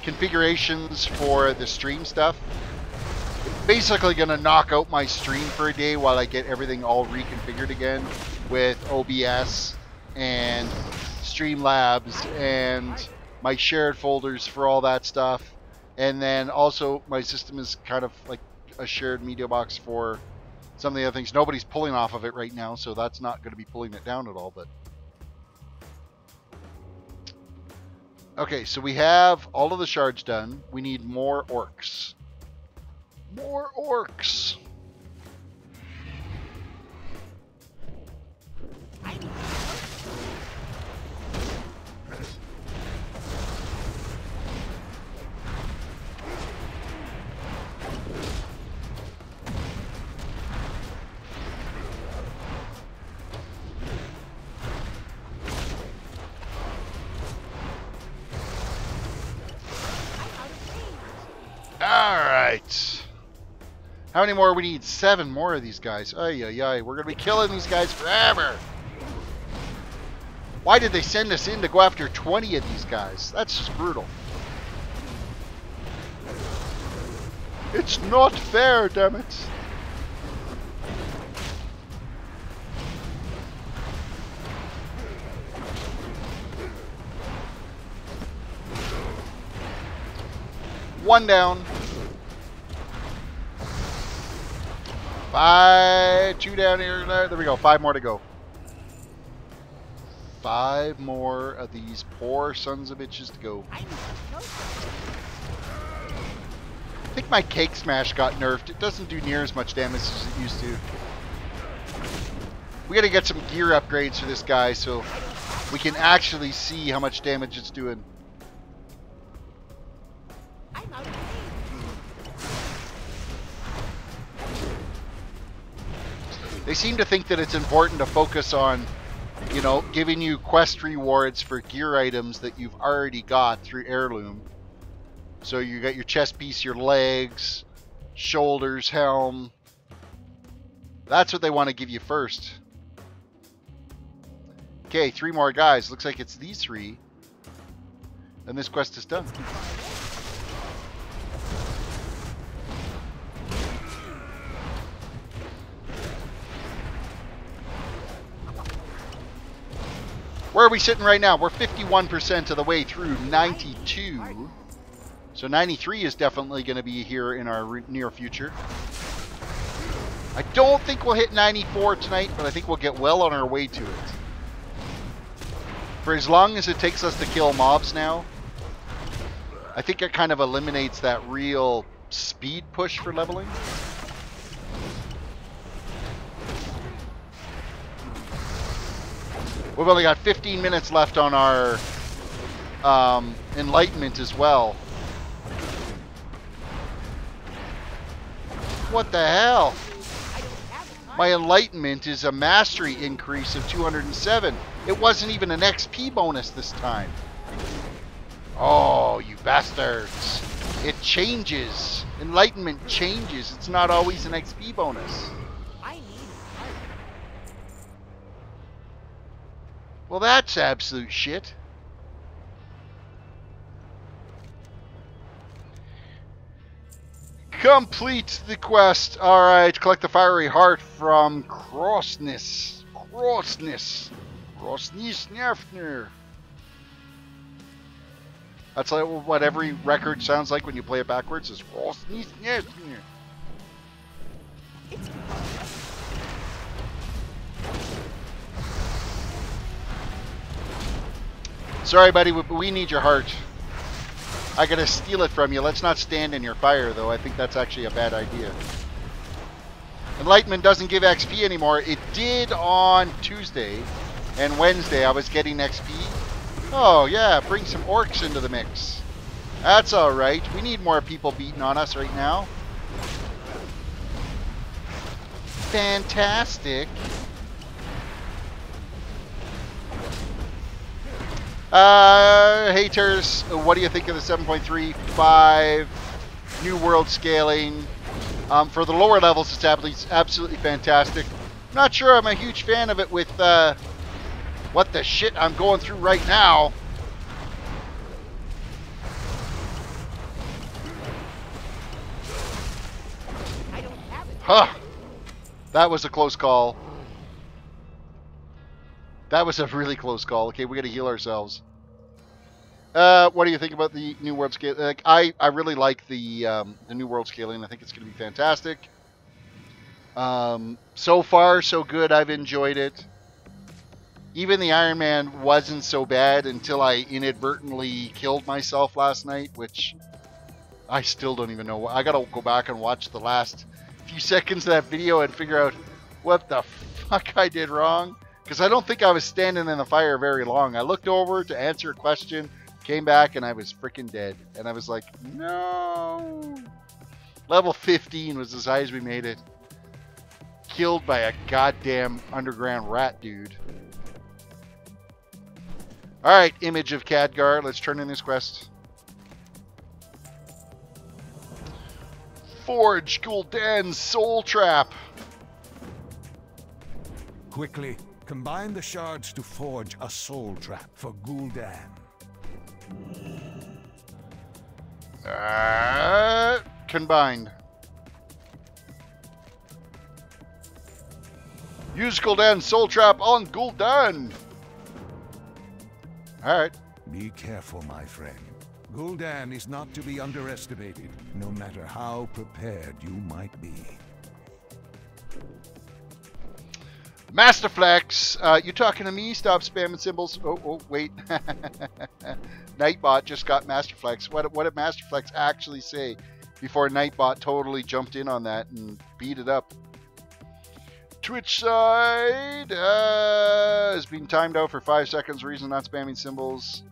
configurations for the stream stuff. It's basically going to knock out my stream for a day while I get everything all reconfigured again with OBS and Streamlabs and my shared folders for all that stuff. And then also my system is kind of like a shared media box for some of the other things. Nobody's pulling off of it right now, so that's not going to be pulling it down at all. But okay, so we have all of the shards done. We need more orcs. More orcs. Alright. How many more? We need 7 more of these guys. Ay, ay, ay. We're going to be killing these guys forever. Why did they send us in to go after 20 of these guys? That's just brutal. It's not fair, damn it. One down. 2 down here. There we go. 5 more to go. 5 more of these poor sons of bitches to go. I think my cake smash got nerfed. It doesn't do near as much damage as it used to. We gotta get some gear upgrades for this guy so we can actually see how much damage it's doing. They seem to think that it's important to focus on, you know, giving you quest rewards for gear items that you've already got through Heirloom. So you got your chest piece, your legs, shoulders, helm. That's what they want to give you first. Okay, 3 more guys. Looks like it's these 3. And this quest is done. Where are we sitting right now? We're 51% of the way through 92. So 93 is definitely going to be here in our near future. I don't think we'll hit 94 tonight, but I think we'll get well on our way to it. For as long as it takes us to kill mobs now, I think it kind of eliminates that real speed push for leveling. We've only got 15 minutes left on our enlightenment as well. What the hell? My enlightenment is a mastery increase of 207. It wasn't even an XP bonus this time. Oh, you bastards. It changes. Enlightenment changes. It's not always an XP bonus. Well, that's absolute shit. Complete the quest. Alright, collect the fiery heart from Crossness. Nerfner. That's like what every record sounds like when you play it backwards, is Crossness Nerfner. Sorry, buddy, we need your heart. I gotta steal it from you. Let's not stand in your fire, though. I think that's actually a bad idea. Enlightenment doesn't give XP anymore. It did on Tuesday and Wednesday. I was getting XP. Oh, yeah, bring some orcs into the mix. That's alright. We need more people beating on us right now. Fantastic. Hey Terris, what do you think of the 7.35 new world scaling? For the lower levels, it's absolutely fantastic. Not sure I'm a huge fan of it with what the shit I'm going through right now. I don't have it. Huh. That was a close call. That was a really close call. Okay, we got to heal ourselves. What do you think about the new world scale? Like, I really like the new world scaling. I think it's going to be fantastic. So far, so good. I've enjoyed it. Even the Iron Man wasn't so bad until I inadvertently killed myself last night, which I still don't even know. I gotta go back and watch the last few seconds of that video and figure out what the fuck I did wrong. Because I don't think I was standing in the fire very long. I looked over to answer a question, came back, and I was freaking dead. And I was like, no. Level 15 was as high as we made it. Killed by a goddamn underground rat dude. Alright, image of Khadgar. Let's turn in this quest. Forge Gul'dan's Soul Trap. Quickly, combine the shards to forge a soul trap for Gul'dan. Combined. Use Gul'dan's Soul Trap on Gul'dan. Alright. Be careful, my friend. Gul'dan is not to be underestimated, no matter how prepared you might be. Masterflex, you talking to me? Stop spamming symbols. Oh, wait. Nightbot just got Masterflex. What did Masterflex actually say before Nightbot totally jumped in on that and beat it up? Twitch side has been timed out for 5 seconds. Reason not spamming symbols.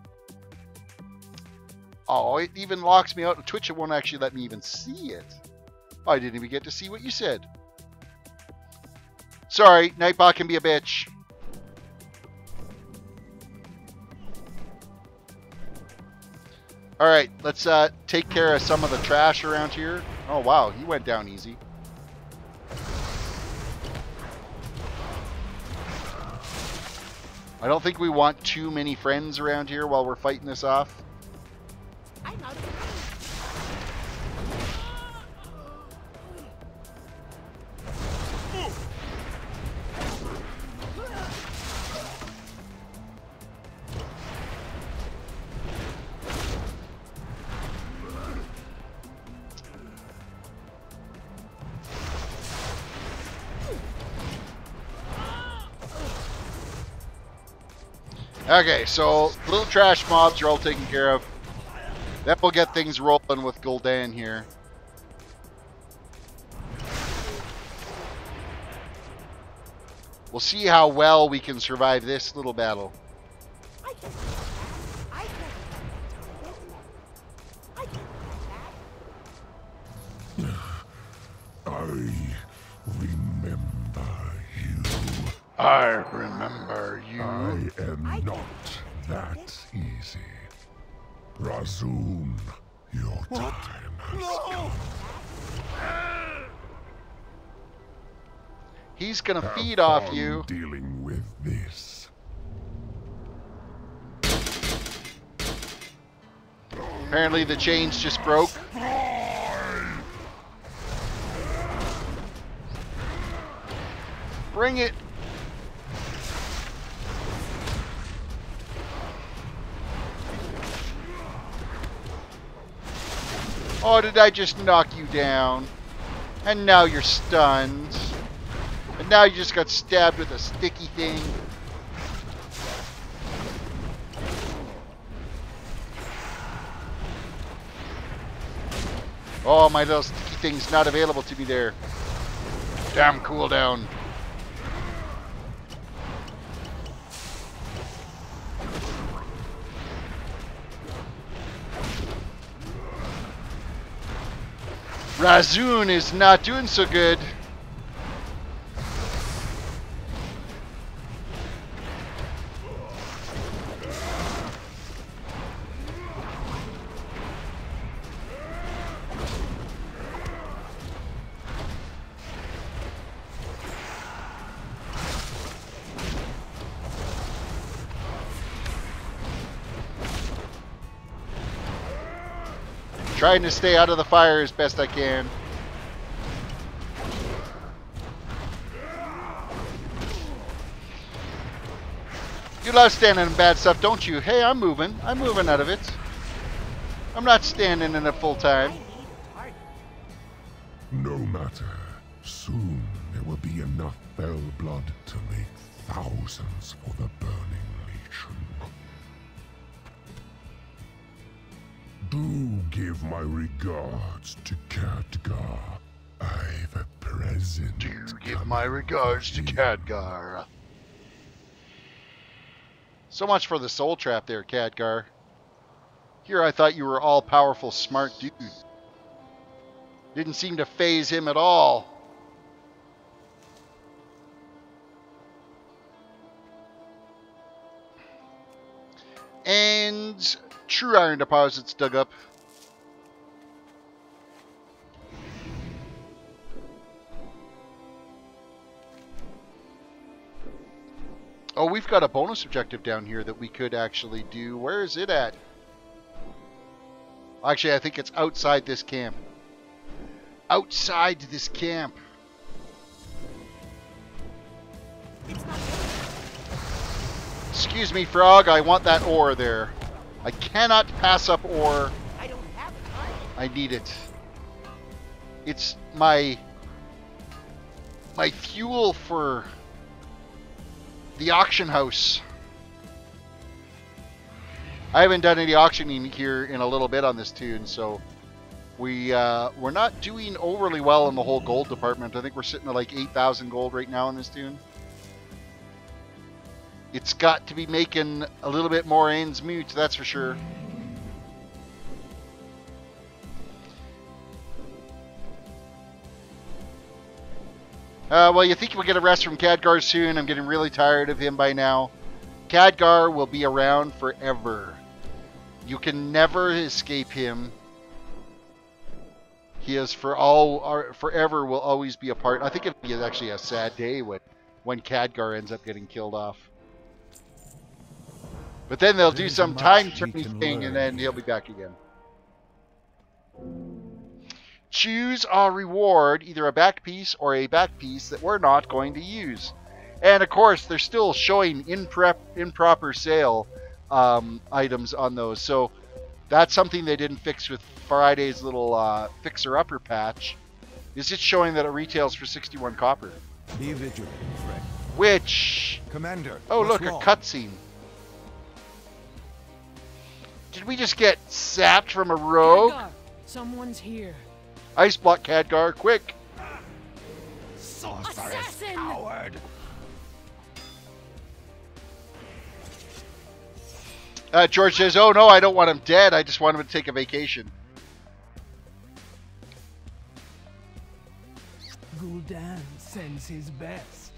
Oh, it even locks me out. Twitch, it won't actually let me even see it. Oh, I didn't even get to see what you said. Sorry, Nightbot can be a bitch. Alright, let's take care of some of the trash around here. Oh, wow, he went down easy. I don't think we want too many friends around here while we're fighting this off. I'm out of Okay, so little trash mobs are all taken care of. Then we'll get things rolling with Gul'dan here. We'll see how well we can survive this little battle. I remember you. I am not that easy. Razun, your time has come. He's gonna feed off you. Dealing with this. Apparently the chains just broke. Bring it. Oh, did I just knock you down? And now you're stunned. And now you just got stabbed with a sticky thing. Oh, my little sticky thing's not available to me there. Damn cooldown. Razun is not doing so good. Trying to stay out of the fire as best I can. You love standing in bad stuff, don't you? Hey, I'm moving. I'm moving out of it. I'm not standing in it full time. No matter. Soon there will be enough fell blood to make thousands for the Burning Legion. Do give my regards to Khadgar. I've a present. Do give my regards to Khadgar. So much for the soul trap there, Khadgar. Here I thought you were all-powerful, smart dude. Didn't seem to faze him at all. And true iron deposits dug up. Oh, we've got a bonus objective down here that we could actually do. Where is it at? Actually, I think it's outside this camp. Outside this camp. Excuse me, frog. I want that ore there. I cannot pass up ore. I don't have it. I need it. It's my fuel for the auction house. I haven't done any auctioning here in a little bit on this toon, so we're not doing overly well in the whole gold department. I think we're sitting at like 8,000 gold right now in this toon. It's got to be making a little bit more ends meet, that's for sure. Well, you think we'll get a rest from Khadgar soon. I'm getting really tired of him by now. Khadgar will be around forever. You can never escape him. He is forever will always be a part. I think it'll be actually a sad day when Khadgar ends up getting killed off. But then they'll do some time turning thing and then he'll be back again. Choose a reward, either a back piece or a back piece that we're not going to use. And of course, they're still showing improper sale items on those. So that's something they didn't fix with Friday's little fixer-upper patch. Is it showing that it retails for 61 copper? Be vigilant, friend. Which... Commander, oh, look, wrong? a cutscene. Did we just get sapped from a rogue? Khadgar, someone's here. Ice block Khadgar, quick! Sorceress Assassin! coward! George says, oh no, I don't want him dead. I just want him to take a vacation. Gul'dan sends his best.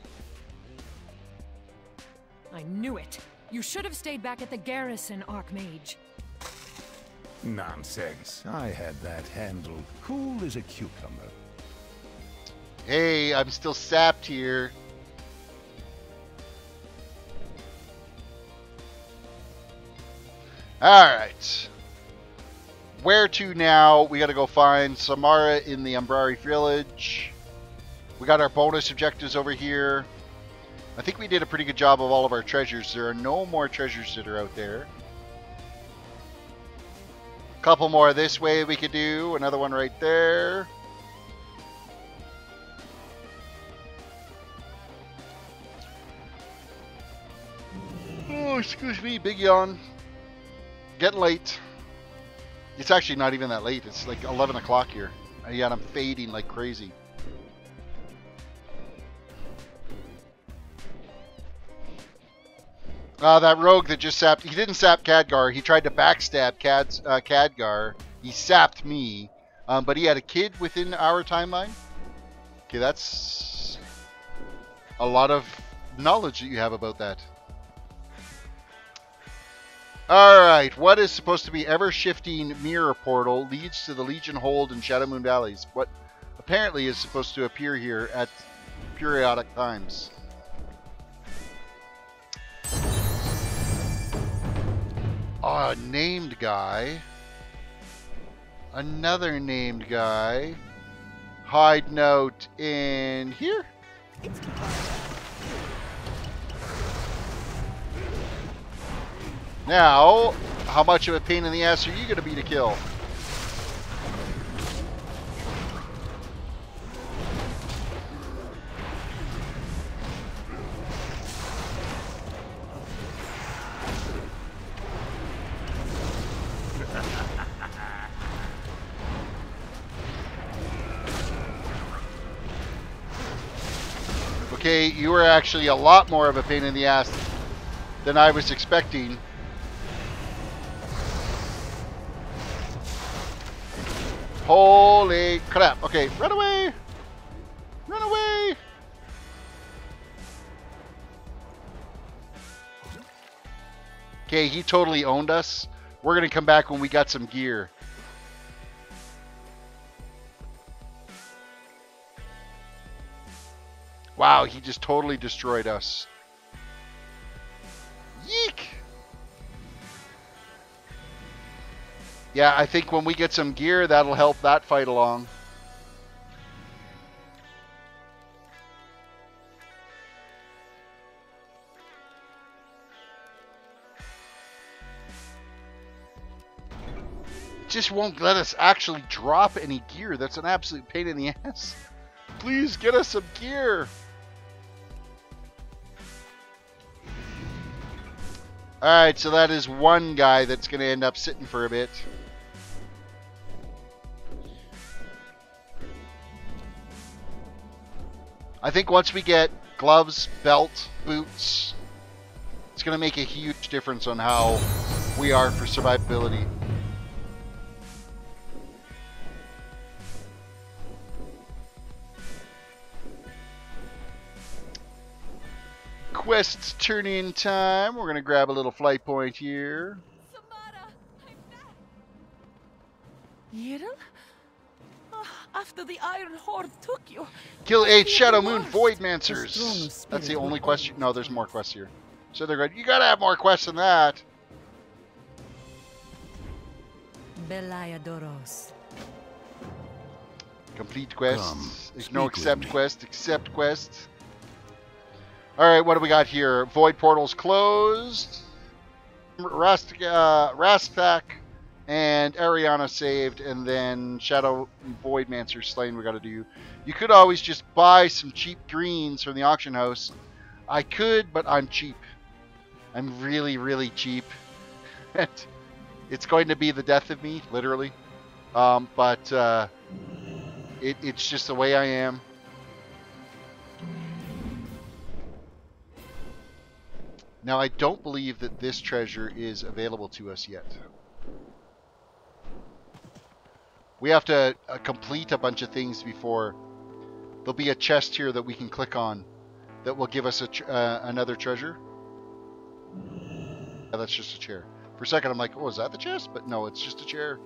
I knew it. You should have stayed back at the garrison, Archmage. Nonsense. I had that handled. Cool as a cucumber. Hey, I'm still sapped here. Alright. Where to now? We gotta go find Samara in the Umbrari village. We got our bonus objectives over here. I think we did a pretty good job of all of our treasures. There are no more treasures that are out there. Couple more this way we could do. Another one right there. Oh, excuse me, big yawn. Getting late. It's actually not even that late. It's like 11 o'clock here. Yet I'm fading like crazy. That rogue that just sapped... he didn't sap Khadgar. He tried to backstab Khadgar. He sapped me. But he had a kid within our timeline. Okay, that's a lot of knowledge that you have about that. Alright, what is supposed to be ever-shifting mirror portal leads to the Legion hold in Shadowmoon Valleys? What apparently is supposed to appear here at periodic times. A named guy. Another named guy. Hide note in here? Now, how much of a pain in the ass are you going to be to kill? Okay, you were actually a lot more of a pain in the ass than I was expecting. Holy crap. Okay, run away! Run away! Okay, he totally owned us. We're going to come back when we got some gear. Wow, he just totally destroyed us. Yeek! Yeah, I think when we get some gear, that'll help that fight along. It just won't let us actually drop any gear. That's an absolute pain in the ass. Please get us some gear. Alright, so that is one guy that's going to end up sitting for a bit. I think once we get gloves, belt, boots, it's going to make a huge difference on how we are for survivability. Quests turn-in time. We're going to grab a little flight point here. Yiril? After the Iron Horde took you. Kill 8 Shadow Moon Voidmancers. That's the only question. No, there's more quests here. So they're good. You got to have more quests than that. Belayadoros. Complete quests. There's no accept quest. Accept quest. Alright, what do we got here? Void portals closed. Rastak and Ariana saved, and then Shadow Voidmancer slain we got to do. You could always just buy some cheap greens from the auction house. I could, but I'm cheap. I'm really, really cheap. It's going to be the death of me, literally. But it's just the way I am. Now, I don't believe that this treasure is available to us yet. We have to complete a bunch of things before there'll be a chest here that we can click on that will give us another treasure. Yeah, that's just a chair. For a second, I'm like, oh, is that the chest? But no, it's just a chair.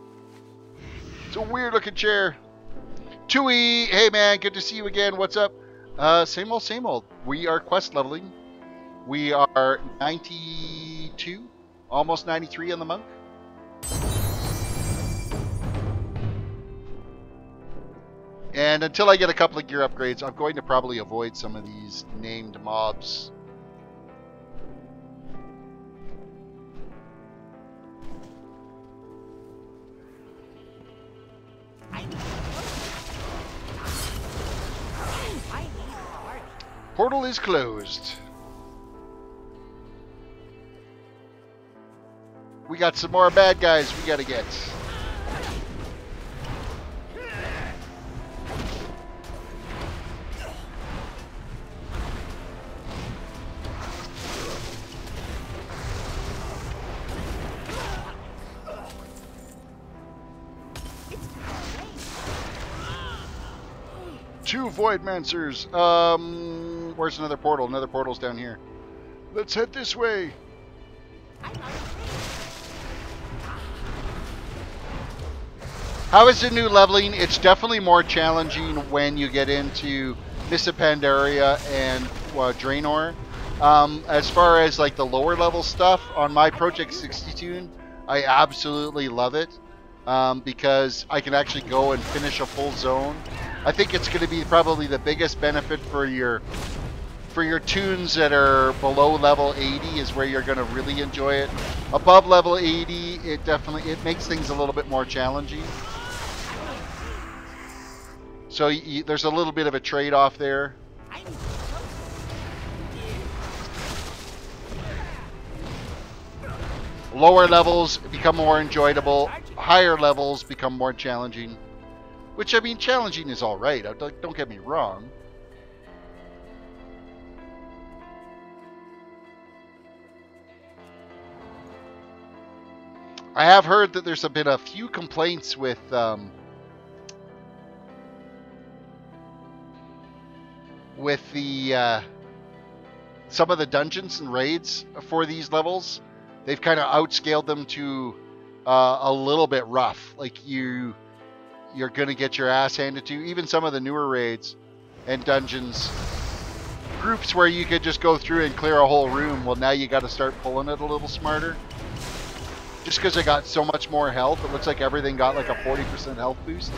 It's a weird-looking chair. Tui, hey, man, good to see you again. What's up? Same old, same old. We are quest leveling. We are 92, almost 93 on the monk. And until I get a couple of gear upgrades, I'm going to probably avoid some of these named mobs. Portal is closed. We got some more bad guys we gotta get. Two Voidmancers. Where's another portal? Another portal's down here. Let's head this way. How is the new leveling? It's definitely more challenging when you get into Mists of Pandaria and Draenor. As far as like the lower level stuff on my Project 60 I absolutely love it because I can actually go and finish a full zone. I think it's going to be probably the biggest benefit for your for your toons that are below level 80 is where you're going to really enjoy it. Above level 80, it makes things a little bit more challenging. So there's a little bit of a trade-off there. Lower levels become more enjoyable. Higher levels become more challenging. Which, I mean, challenging is all right. Don't get me wrong. I have heard that there's been a few complaints with the some of the dungeons and raids for these levels. They've kind of outscaled them to a little bit rough. Like you're gonna get your ass handed to. Even some of the newer raids and dungeons groups where you could just go through and clear a whole room. Well, now you got to start pulling it a little smarter. Just because I got so much more health, it looks like everything got like a 40% health boost.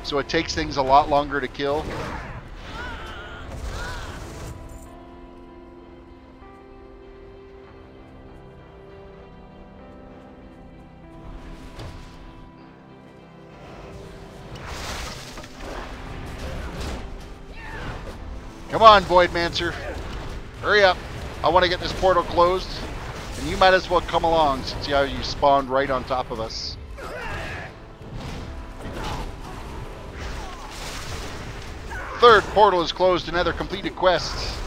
So it takes things a lot longer to kill. Come on, Voidmancer. Hurry up. I want to get this portal closed. And you might as well come along since you spawned right on top of us. Third portal is closed. Another completed quest.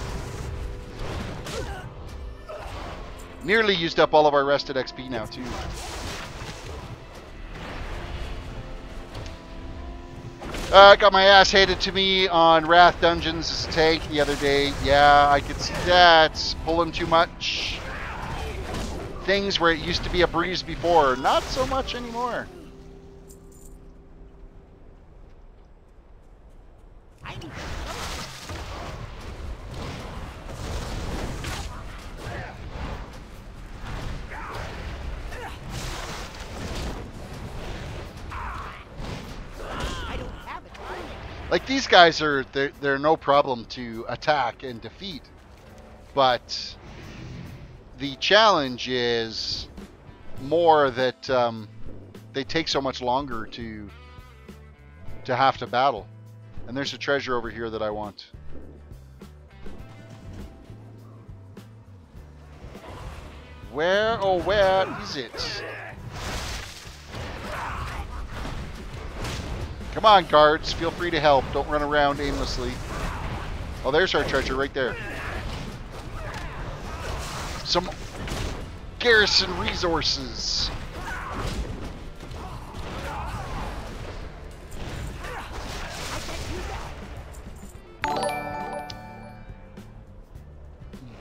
Nearly used up all of our rested XP now, too. Got my ass handed to me on Wrath Dungeons as a tank the other day. Yeah, I could see that. Pulling too much. Things where it used to be a breeze before, not so much anymore. Like these guys they're no problem to attack and defeat, but the challenge is more that they take so much longer to have to battle. And there's a treasure over here that I want. Where, oh where is it? Come on, guards. Feel free to help. Don't run around aimlessly. Oh, there's our treasure right there. Some garrison resources.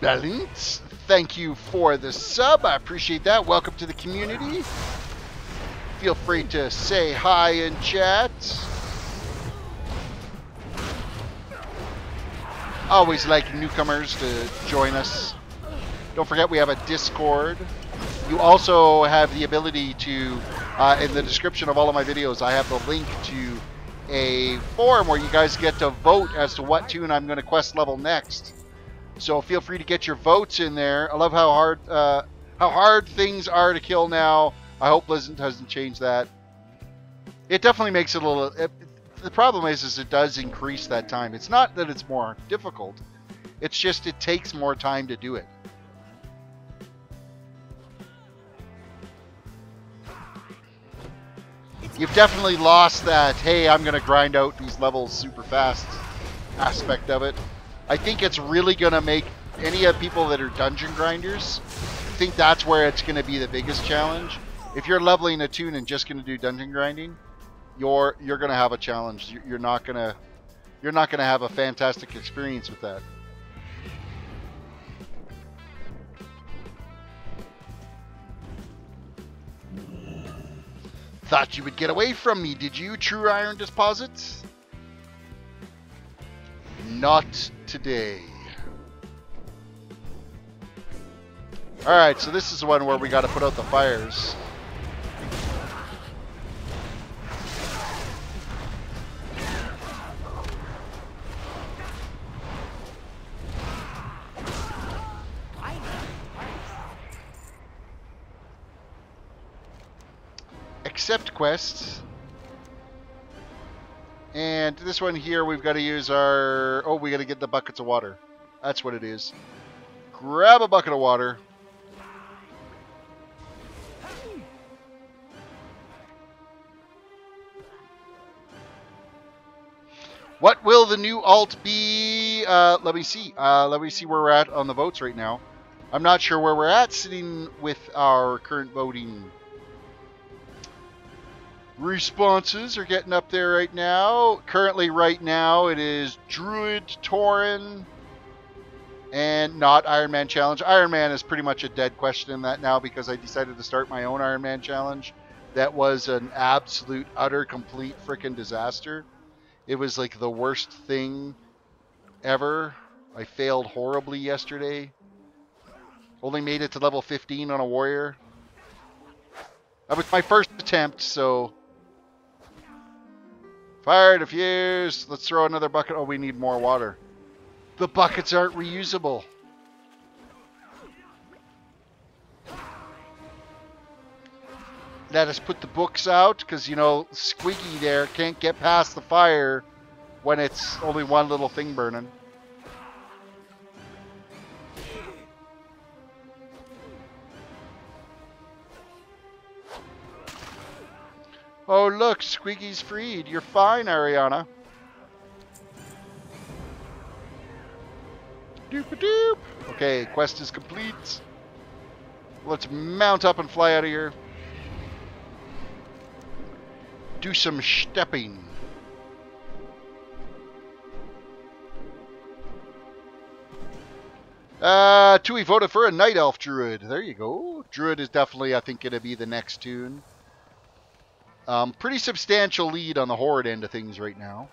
Balance, thank you for the sub. I appreciate that. Welcome to the community. Feel free to say hi in chat. Always like newcomers to join us. Don't forget we have a Discord. You also have the ability to, in the description of all of my videos, I have the link to a forum where you guys get to vote as to what toon I'm going to quest level next. So feel free to get your votes in there. I love how hard things are to kill now. I hope Blizzard hasn't changed that. It definitely makes it a little... the problem is it does increase that time. It's not that it's more difficult. It's just it takes more time to do it. You've definitely lost that, hey, I'm going to grind out these levels super fast aspect of it. I think it's really going to make any of people that are dungeon grinders, I think that's where it's going to be the biggest challenge. If you're leveling a toon and just going to do dungeon grinding, you're going to have a challenge. You're not going to have a fantastic experience with that. Thought you would get away from me, did you, True Iron Deposits? Not today. Alright, so this is the one where we got to put out the fires. accept quests. And this one here, we've got to use our... Oh, we got to get the buckets of water. That's what it is. Grab a bucket of water. What will the new alt be? Let me see. Let me see where we're at on the votes right now. I'm not sure where we're at sitting with our current voting. Responses are getting up there right now. Currently, right now, it is Druid, Tauren, and not Iron Man Challenge. Iron Man is pretty much a dead question in that now because I decided to start my own Iron Man Challenge. That was an absolute, utter, complete freaking disaster. It was like the worst thing ever. I failed horribly yesterday. Only made it to level 15 on a warrior. That was my first attempt, so... Fire, diffuse. Let's throw another bucket. Oh, we need more water. The buckets aren't reusable. Let us put the books out, because, you know, Squiggy there can't get past the fire when it's only one little thing burning. Oh, look, Squiggy's freed. You're fine, Ariana. Doop-a-doop. Okay, quest is complete. Let's mount up and fly out of here. Do some stepping. Tui voted for a Night Elf Druid. There you go. Druid is definitely, I think, going to be the next toon. Pretty substantial lead on the Horde end of things right now.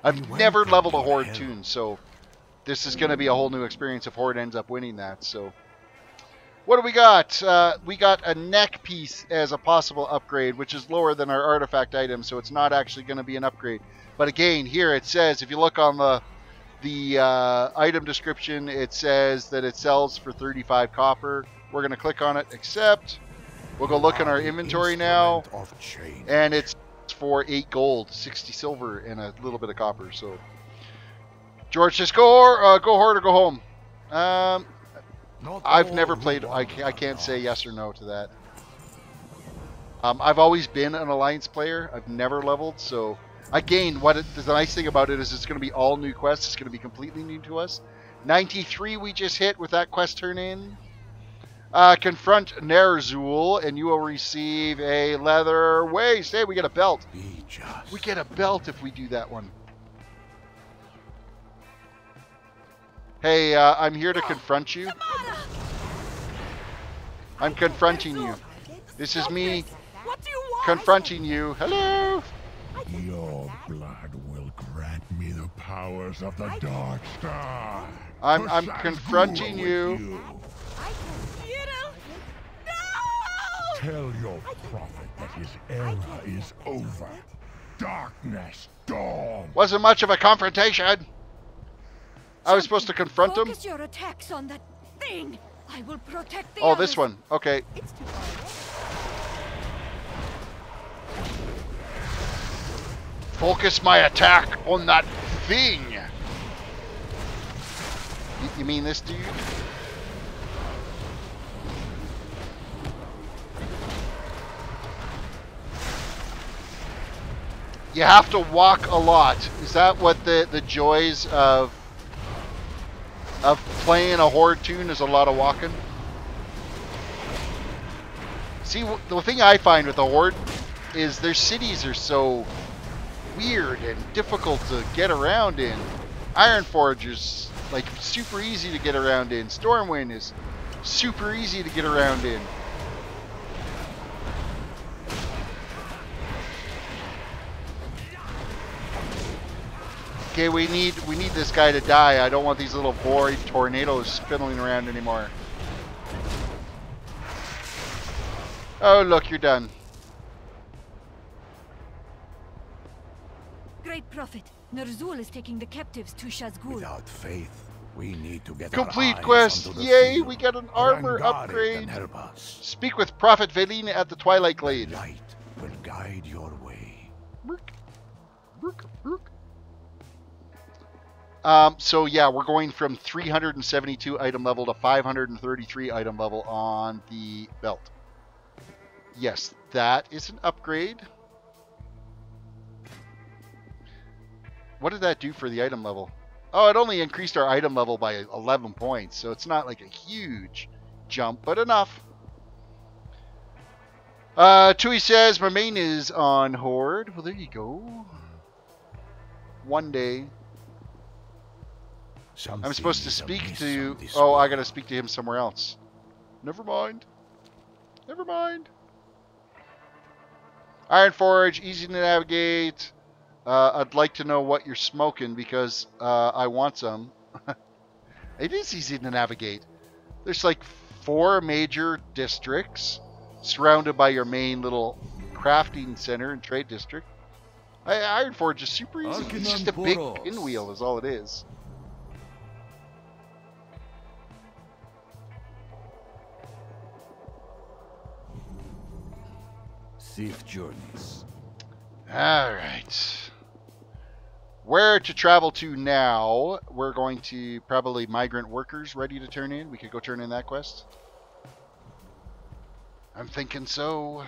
I've never leveled a Horde toon, so this is going to be a whole new experience if Horde ends up winning that. So, what do we got? We got a neck piece as a possible upgrade, which is lower than our artifact item, so it's not actually going to be an upgrade. But again, here it says, if you look on the item description, it says that it sells for 35 copper. We're going to click on it, accept. We'll go look in our inventory now, and it's for 8 gold, 60 silver, and a little bit of copper. So, George says, go Horde or go home. I've never played. I can't say yes or no to that. I've always been an Alliance player. I've never leveled. So, again, the nice thing about it is it's going to be all new quests. It's going to be completely new to us. 93 we just hit with that quest turn in. Confront Ner'zhul, and you will receive a leather waist. Hey, we get a belt. We get a belt if we do that one. Hey, I'm here to confront you. I'm confronting you. This is me confronting you. Hello. Your blood will grant me the powers of the Dark Star. I'm confronting you. Tell your prophet that his era is over. Darkness, dawn. Wasn't much of a confrontation. I was supposed to confront him. Focus your attacks on that thing. I will protect the others. This one. Okay. Focus my attack on that thing. You mean this dude? You have to walk a lot. Is that what the joys of playing a Horde toon is? A lot of walking? See, the thing I find with the Horde is their cities are so weird and difficult to get around in. Ironforge is like super easy to get around in. Stormwind is super easy to get around in. Okay, we need this guy to die. I don't want these little void tornadoes spinning around anymore. Oh, look, you're done. Great Prophet, Ner'zhul is taking the captives to Shazgul. Without faith, We need to get Complete our quest! eyes onto the Yay, field. we got an armor Rangari upgrade! can help us. Speak with Prophet Veline at the Twilight Glade. Light will guide your way. Brook. Brook. Brook. So yeah, we're going from 372 item level to 533 item level on the belt. Yes, that is an upgrade. What did that do for the item level? Oh, it only increased our item level by 11 points, so it's not like a huge jump, but enough. Tui says, my main is on Horde. Well, there you go. One day. I'm supposed to speak to... Oh, I gotta speak to him somewhere else. Never mind. Never mind. Ironforge, easy to navigate. I'd like to know what you're smoking because I want some. It is easy to navigate. There's like 4 major districts surrounded by your main little crafting center and trade district. Ironforge is super easy. It's just a big pinwheel is all it is. Safe journeys. All right. Where to travel to now? We're going to probably migrant workers ready to turn in. We could go turn in that quest. I'm thinking so.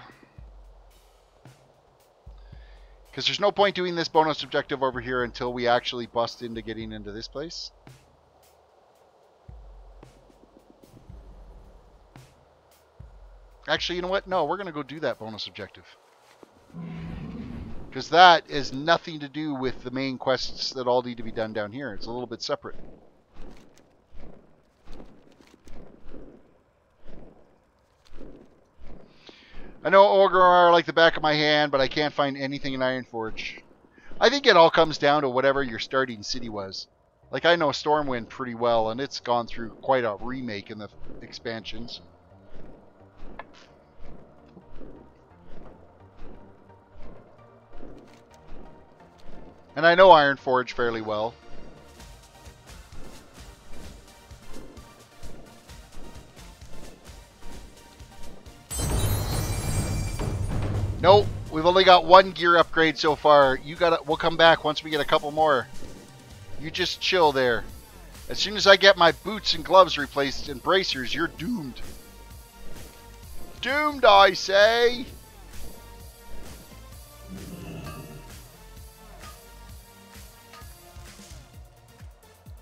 Because there's no point doing this bonus objective over here until we actually bust into getting into this place. Actually, you know what? No, we're going to go do that bonus objective. Because that is nothing to do with the main quests that all need to be done down here. It's a little bit separate. I know Orgrimmar like the back of my hand, but I can't find anything in Ironforge. I think it all comes down to whatever your starting city was. Like, I know Stormwind pretty well, and it's gone through quite a remake in the expansions. And I know Ironforge fairly well. Nope, we've only got 1 gear upgrade so far. We'll come back once we get a couple more. You just chill there. As soon as I get my boots and gloves replaced and bracers, you're doomed. Doomed, I say.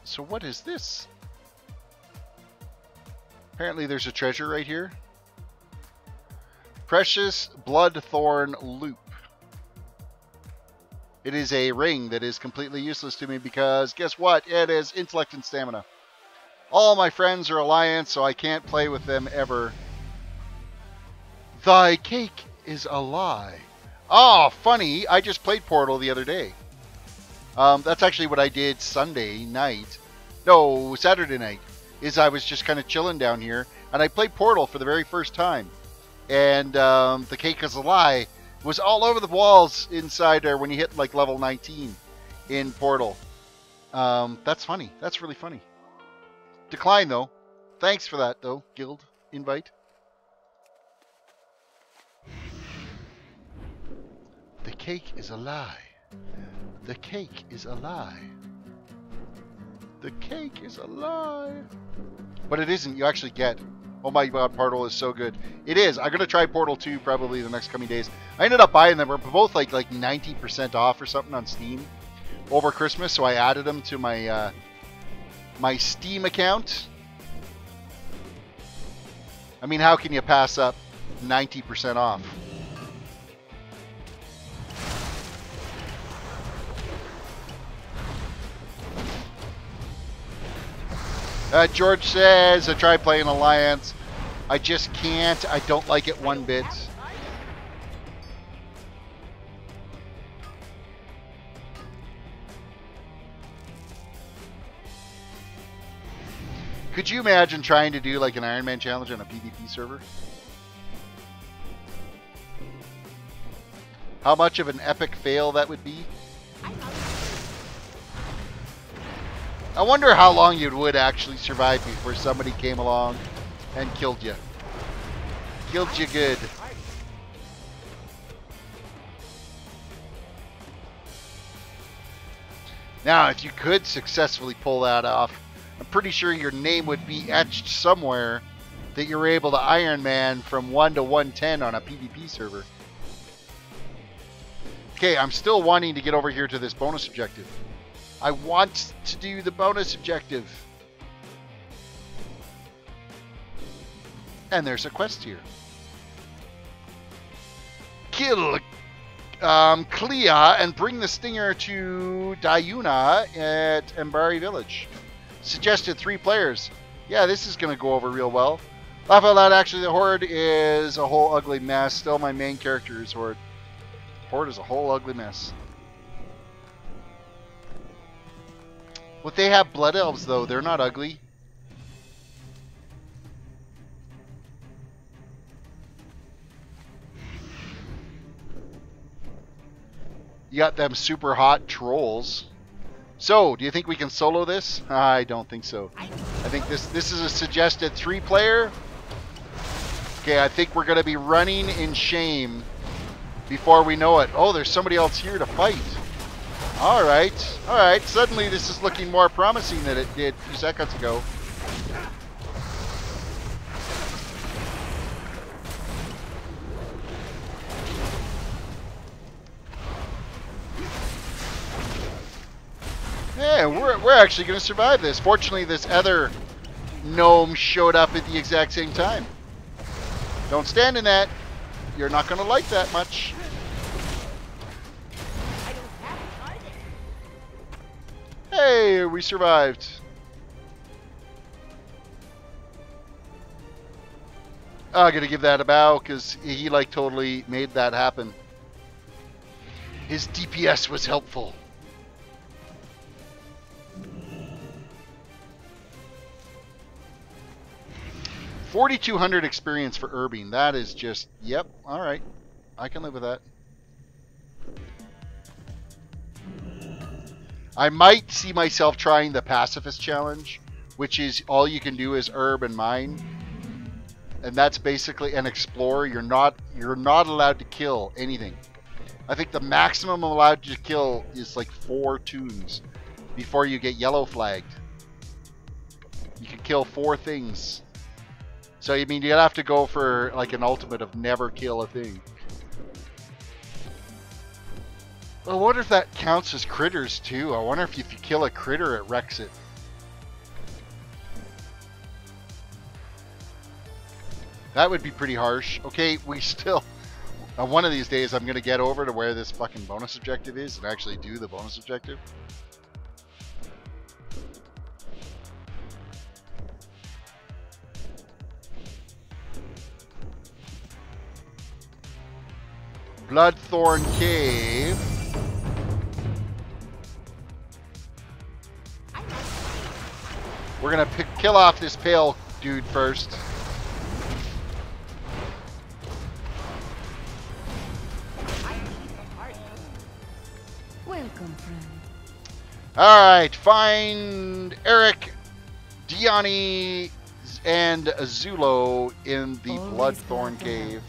So what is this? Apparently there's a treasure right here. Precious Bloodthorn Loop. It is a ring that is completely useless to me because guess what? It is intellect and stamina. All my friends are Alliance, so I can't play with them ever. Thy cake is a lie. Oh, funny. I just played Portal the other day. That's actually what I did Sunday night. No, Saturday night. Is I was just kind of chilling down here, and I played Portal for the very first time. And the cake is a lie was all over the walls inside there when you hit like level 19 in Portal. That's funny. That's really funny. Decline though. Thanks for that though, guild invite. The cake is a lie. The cake is a lie. The cake is a lie. But it isn't. You actually get. Oh my god, Portal is so good. It is. I'm going to try Portal 2 probably the next coming days. I ended up buying them. We're both like 90% off or something on Steam over Christmas, so I added them to my my Steam account. I mean, how can you pass up 90% off? George says, I tried playing Alliance. I just can't. I don't like it one bit. Could you imagine trying to do like an Iron Man challenge on a PvP server? How much of an epic fail that would be? I wonder how long you would actually survive before somebody came along and killed you. Killed you good. Now, if you could successfully pull that off, I'm pretty sure your name would be etched somewhere that you're able to Iron Man from 1 to 110 on a PvP server. Okay, I'm still wanting to get over here to this bonus objective. I want to do the bonus objective. And there's a quest here. Kill Clea and bring the stinger to Diuna at Embari Village. Suggested 3 players. Yeah, this is going to go over real well. Laugh out loud, actually, the Horde is a whole ugly mess. Still, my main character is Horde. Horde is a whole ugly mess. Well, they have Blood Elves, though. They're not ugly. You got them super hot trolls. So, do you think we can solo this? I don't think so. I think this is a suggested 3-player. Okay, I think we're going to be running in shame before we know it. Oh, there's somebody else here to fight. All right. All right. Suddenly this is looking more promising than it did a few seconds ago. Yeah, we're actually going to survive this. Fortunately, this other gnome showed up at the exact same time. Don't stand in that. You're not going to like that much. Hey, we survived. I'm going to give that a bow because he like totally made that happen. His DPS was helpful. $4,200 experience for Urbing. That is just, yep, all right. I can live with that. I might see myself trying the Pacifist Challenge, which is all you can do is herb and mine. And that's basically an explorer. You're not allowed to kill anything. I think the maximum allowed to kill is like 4 toons before you get yellow flagged. You can kill 4 things. So, I mean, you'd have to go for, like, an ultimate of never kill a thing. I wonder if that counts as critters, too. I wonder if you kill a critter, it wrecks it. That would be pretty harsh. Okay, we still... one of these days, I'm going to get over to where this fucking bonus objective is and actually do the bonus objective. Bloodthorn Cave. We're gonna kill off this pale dude first. Welcome, friend. Alright, find Eric, Diani, and Azulo in the Bloodthorn Cave.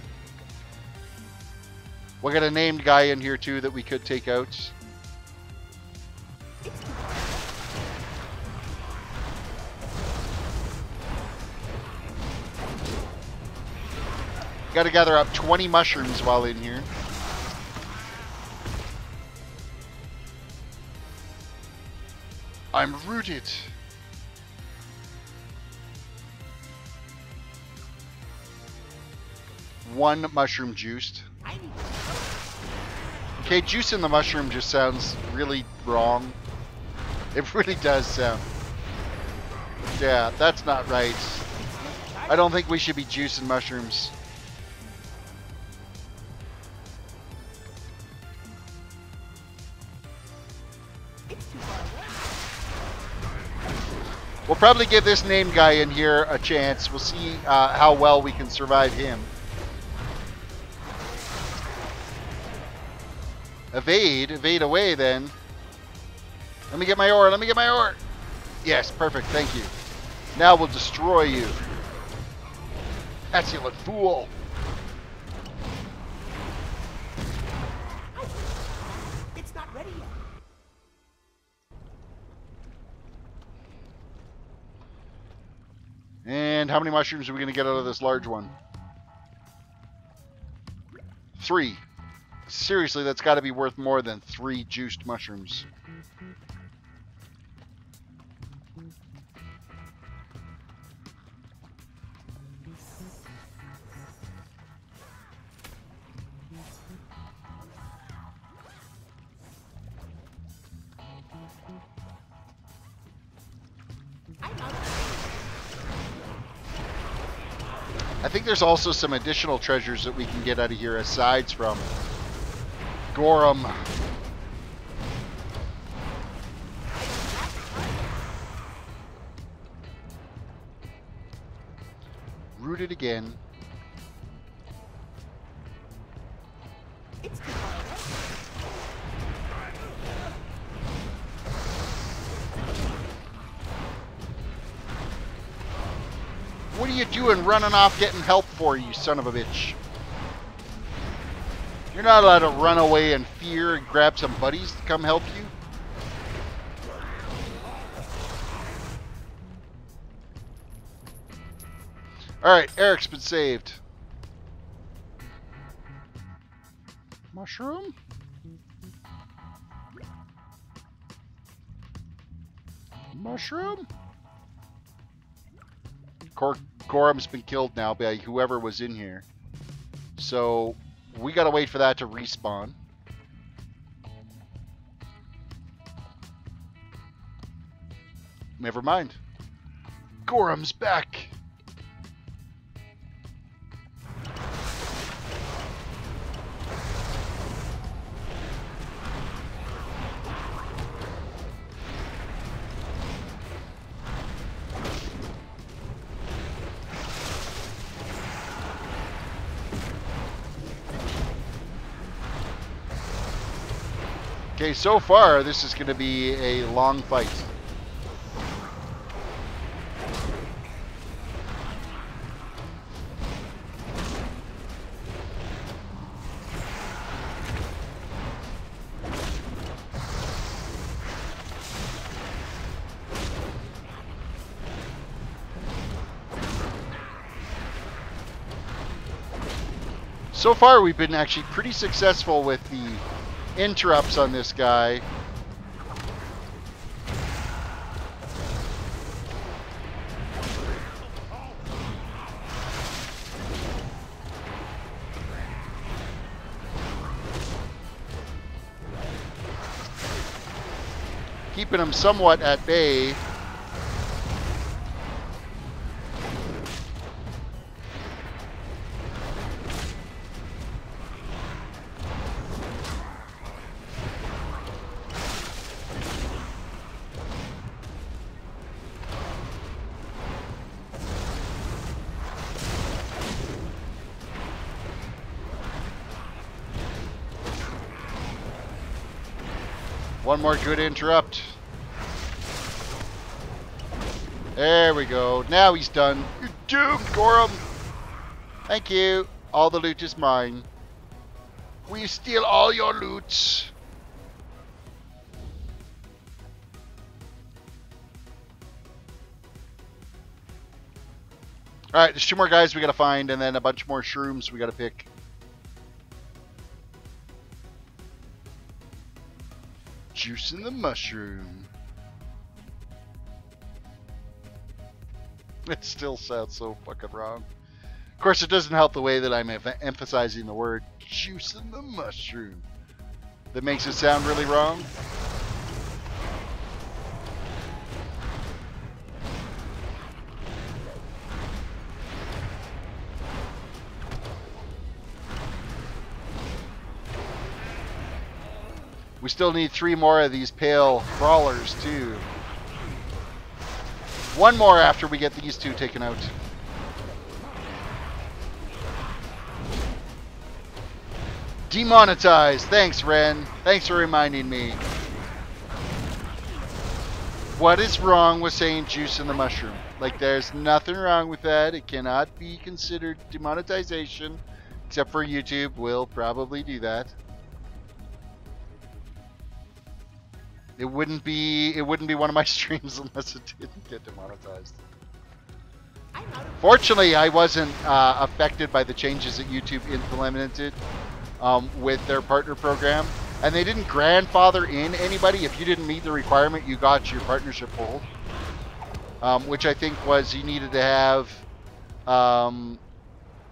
We got a named guy in here too that we could take out. Got to gather up 20 mushrooms while in here. I'm rooted. One mushroom juiced. Okay, juicing the mushroom just sounds really wrong. It really does sound. Yeah, that's not right. I don't think we should be juicing mushrooms. We'll probably give this named guy in here a chance. We'll see how well we can survive him. Evade away then. Let me get my ore, let me get my ore. Yes, perfect. Thank you. Now we'll destroy you. Petulant fool. It's not ready yet. And how many mushrooms are we going to get out of this large one? 3. Seriously, that's got to be worth more than 3 juiced mushrooms. I think there's also some additional treasures that we can get out of here aside from Gorham. Rooted again. What are you doing running off getting help for, you son of a bitch? You're not allowed to run away in fear and grab some buddies to come help you. Alright, Eric's been saved. Mushroom? Mushroom? Gorham's been killed now by whoever was in here. So, we gotta wait for that to respawn. Never mind. Gorham's back! Okay, so far this is going to be a long fight. So far we've been actually pretty successful with the interrupts on this guy. Keeping him somewhat at bay. One more good interrupt. There we go. Now he's done. You're doomed, Gorham. Thank you. All the loot is mine. We steal all your loot. Alright, there's 2 more guys we gotta find, and then a bunch more shrooms we gotta pick. Juice in the mushroom. It still sounds so fucking wrong. Of course, it doesn't help the way that I'm emphasizing the word juice in the mushroom. That makes it sound really wrong. We still need 3 more of these pale crawlers, too. 1 more after we get these 2 taken out. Demonetized. Thanks, Ren. Thanks for reminding me. What is wrong with saying juice in the mushroom? Like, there's nothing wrong with that. It cannot be considered demonetization, except for YouTube will probably do that. It wouldn't be one of my streams unless it didn't get demonetized. Fortunately, I wasn't affected by the changes that YouTube implemented with their partner program. And they didn't grandfather in anybody. If you didn't meet the requirement, you got your partnership pulled. Which I think was you needed to have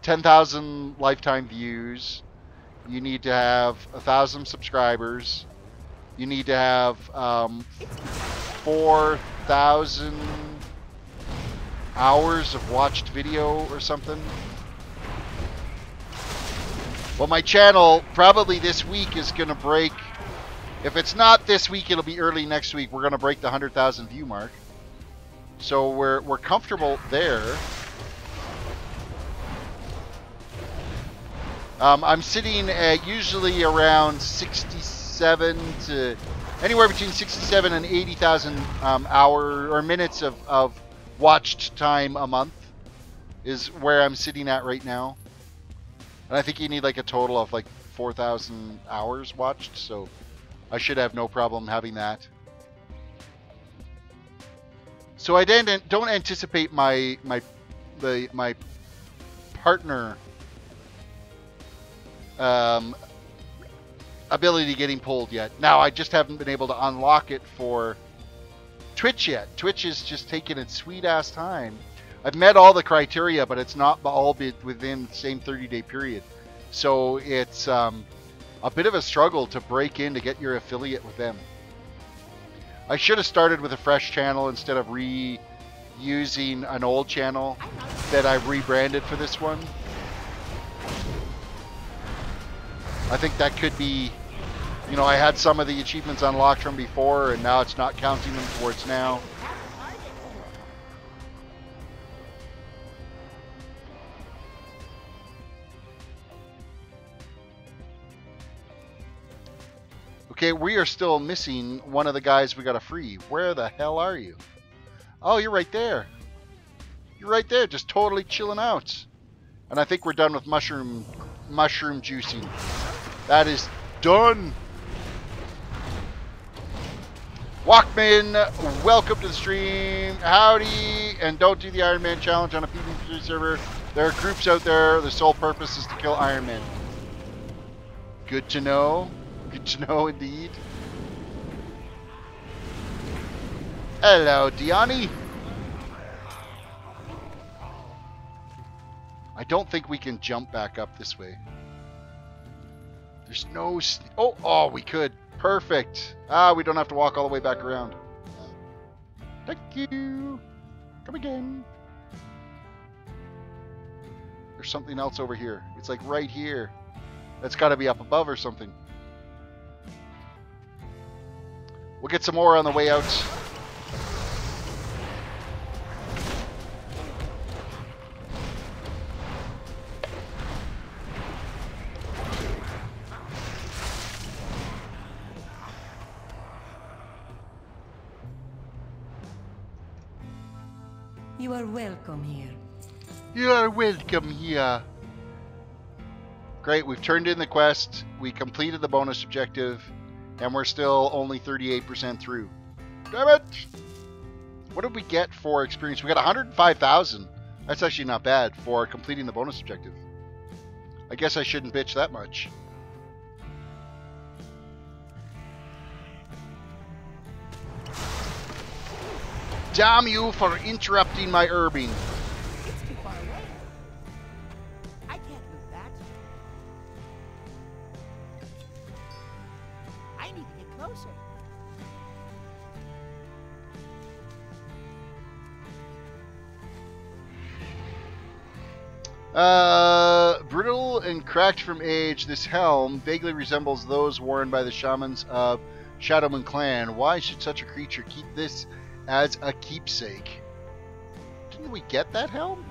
10,000 lifetime views. You need to have 1,000 subscribers. You need to have 4,000 hours of watched video or something. Well, my channel probably this week is going to break. If it's not this week, it'll be early next week. We're going to break the 100,000 view mark. So we're comfortable there. I'm sitting at usually around 67 to anywhere between 67 and 80,000 hour or minutes of watched time a month is where I'm sitting at right now. And I think you need like a total of like 4,000 hours watched, so I should have no problem having that. So I don't anticipate my partner ability getting pulled yet. Now I just haven't been able to unlock it for Twitch yet. Twitch is just taking its sweet ass time. I've met all the criteria, but it's not all within the same 30-day period. So it's a bit of a struggle to break in to get your affiliate with them. I should have started with a fresh channel instead of reusing an old channel that I've rebranded for this one. I think that could be, you know, I had some of the achievements unlocked from before, and now it's not counting them towards now. Okay, we are still missing one of the guys we got to free. Where the hell are you? Oh, you're right there. You're right there, just totally chilling out. And I think we're done with mushroom juicing. That is done. Walkman, welcome to the stream. Howdy, and don't do the Iron Man challenge on a PvP server. There are groups out there, the sole purpose is to kill Iron Man. Good to know. Good to know indeed. Hello, Diani. I don't think we can jump back up this way. There's no... Oh, we could. Perfect. Ah, we don't have to walk all the way back around. Thank you. Come again. There's something else over here. It's like right here. That's got to be up above or something. We'll get some more on the way out. You are welcome here. You are welcome here. Great, we've turned in the quest. We completed the bonus objective. And we're still only 38% through. Damn it! What did we get for experience? We got 105,000. That's actually not bad for completing the bonus objective. I guess I shouldn't bitch that much. Damn you for interrupting my herbing. It's too far away. I can't move that. I need to get closer. Brittle and cracked from age, this helm vaguely resembles those worn by the shamans of Shadowman clan. Why should such a creature keep this as a keepsake? Didn't we get that helm?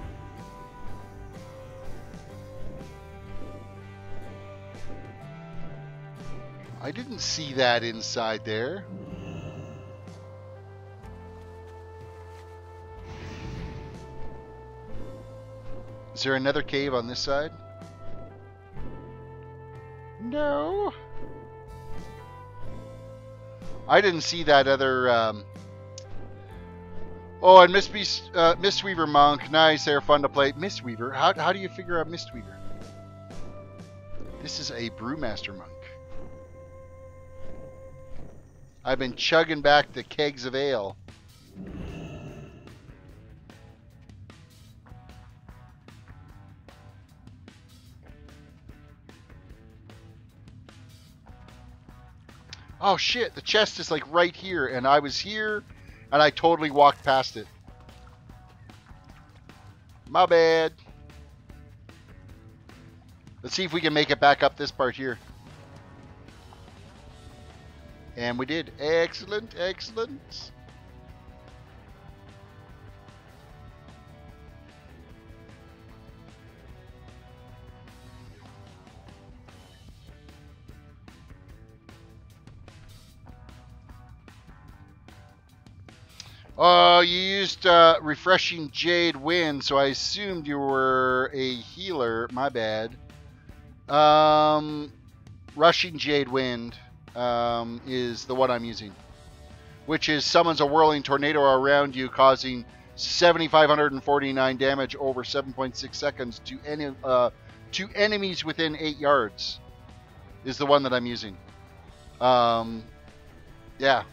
I didn't see that inside there. Is there another cave on this side? No. I didn't see that other... Oh, and Mistweaver Monk. Nice, they're fun to play. Mistweaver? How do you figure out Mistweaver? This is a Brewmaster Monk. I've been chugging back the kegs of ale. Oh shit, the chest is like right here, and I was here, and I totally walked past it. My bad. Let's see if we can make it back up this part here. And we did. Excellent, excellent. Oh, you used Refreshing Jade Wind, so I assumed you were a healer. My bad. Rushing Jade Wind is the one I'm using, which is summons a whirling tornado around you, causing 7,549 damage over 7.6 seconds to enemies within 8 yards. Is the one that I'm using. Yeah.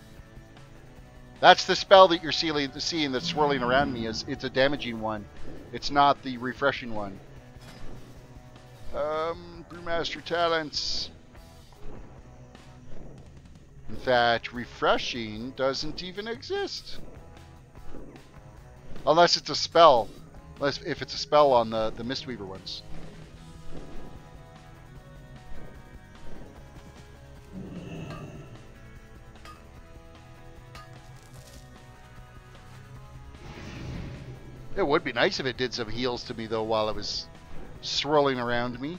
That's the spell that you're seeing that's swirling around me. It's a damaging one. It's not the refreshing one. Brewmaster talents. In fact, refreshing doesn't even exist. Unless it's a spell. Unless if it's a spell on the Mistweaver ones. It would be nice if it did some heals to me, though, while it was swirling around me.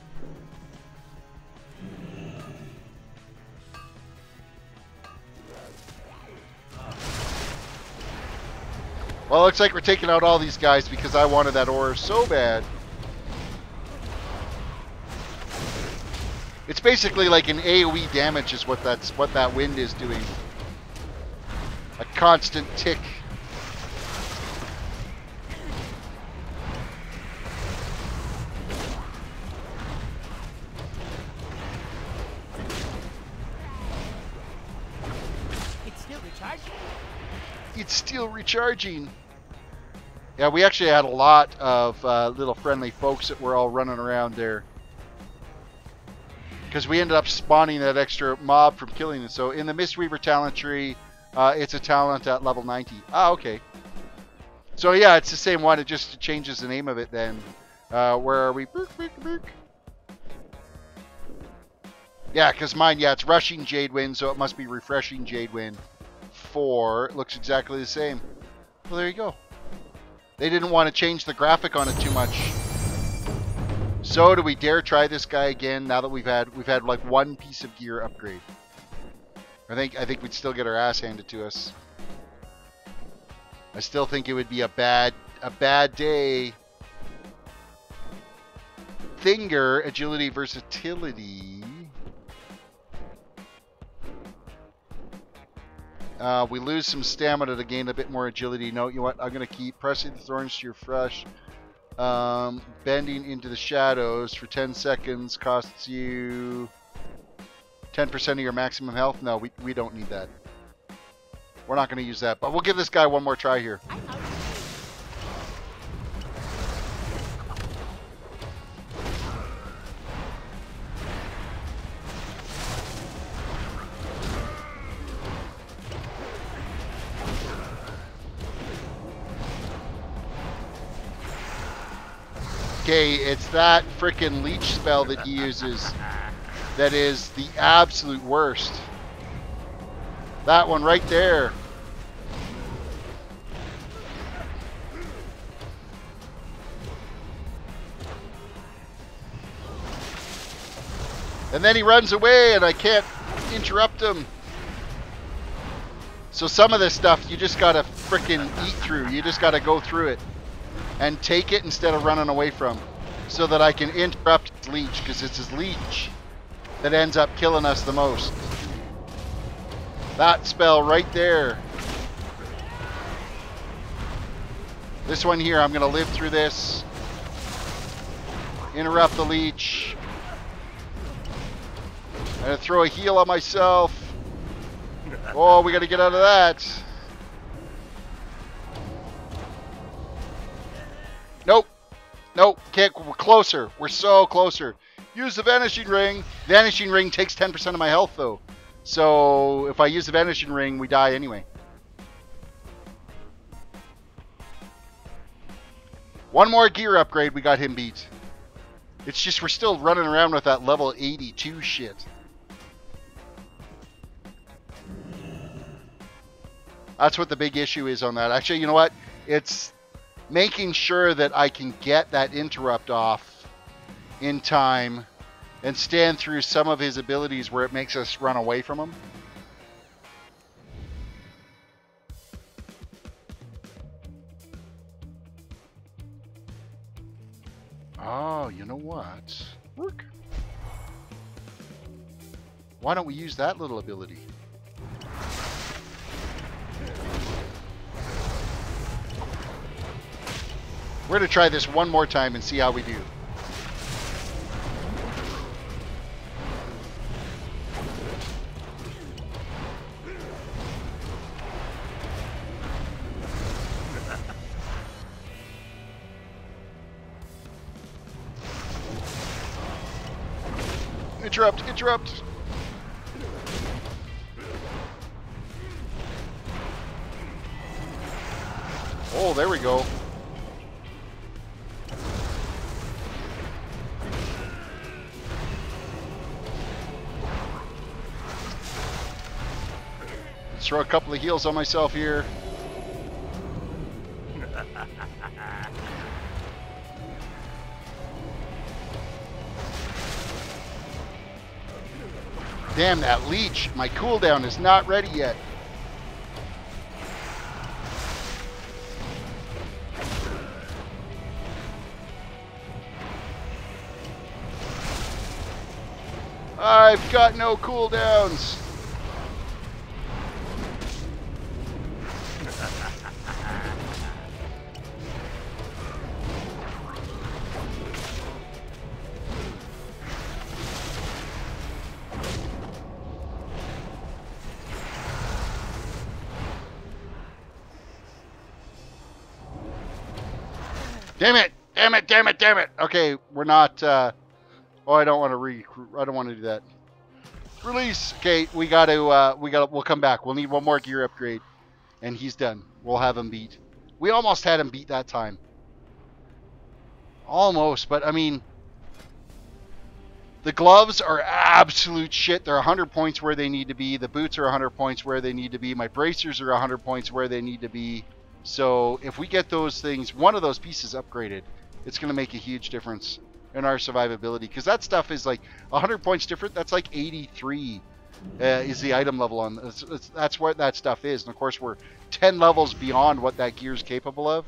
Well, it looks like we're taking out all these guys because I wanted that ore so bad. It's basically like an AoE damage is what that wind is doing. A constant tick. It's still recharging. Yeah, we actually had a lot of little friendly folks that were all running around there. Because we ended up spawning that extra mob from killing it. So in the Mistweaver talent tree, it's a talent at level 90. Ah, okay. So yeah, it's the same one. It just changes the name of it then. Where are we? Yeah, because mine, yeah, it's Rushing Jade Wind, so it must be Refreshing Jade Wind. 4 looks exactly the same. Well, there you go. They didn't want to change the graphic on it too much. So do we dare try this guy again now that we've had like one piece of gear upgrade? I think we'd still get our ass handed to us. I still think it would be a bad day. Thinger, agility, versatility. We lose some stamina to gain a bit more agility. No, you know what? I'm going to keep pressing the thorns to your flesh. Bending into the shadows for 10 seconds costs you 10% of your maximum health. No, we don't need that. We're not going to use that. But we'll give this guy one more try here. Okay, it's that frickin' leech spell that he uses that is the absolute worst. That one right there. And then he runs away and I can't interrupt him. So some of this stuff you just gotta frickin' eat through. You just gotta go through it. And take it instead of running away from. so that I can interrupt his leech, because it's his leech that ends up killing us the most. That spell right there. This one here, I'm going to live through this. Interrupt the leech. I'm going to throw a heal on myself. Oh, we got to get out of that. Nope. Nope. Can't. We're closer. We're so closer. Use the Vanishing Ring. Vanishing Ring takes 10% of my health, though. So if I use the Vanishing Ring, we die anyway. One more gear upgrade, we got him beat. It's just we're still running around with that level 82 shit. That's what the big issue is on that. Actually, you know what? It's making sure that I can get that interrupt off in time and stand through some of his abilities where it makes us run away from him. Oh, you know what? Work. Why don't we use that little ability? We're going to try this one more time and see how we do. Interrupt, interrupt. Oh, there we go. Let's throw a couple of heals on myself here. Damn, that leech. My cooldown is not ready yet. I've got no cooldowns. Damn it! Damn it! Damn it! Damn it! Okay, we're not. Oh, I don't want to I don't want to do that. Release. Okay, we got to. We'll come back. We'll need one more gear upgrade, and he's done. We'll have him beat. We almost had him beat that time. Almost, but I mean, the gloves are absolute shit. They're 100 points where they need to be. The boots are 100 points where they need to be. My bracers are 100 points where they need to be. So if we get those things, one of those pieces upgraded, it's going to make a huge difference in our survivability. Because that stuff is like 100 points different. That's like 83 is the item level on. That's what that stuff is. And of course, we're 10 levels beyond what that gear is capable of.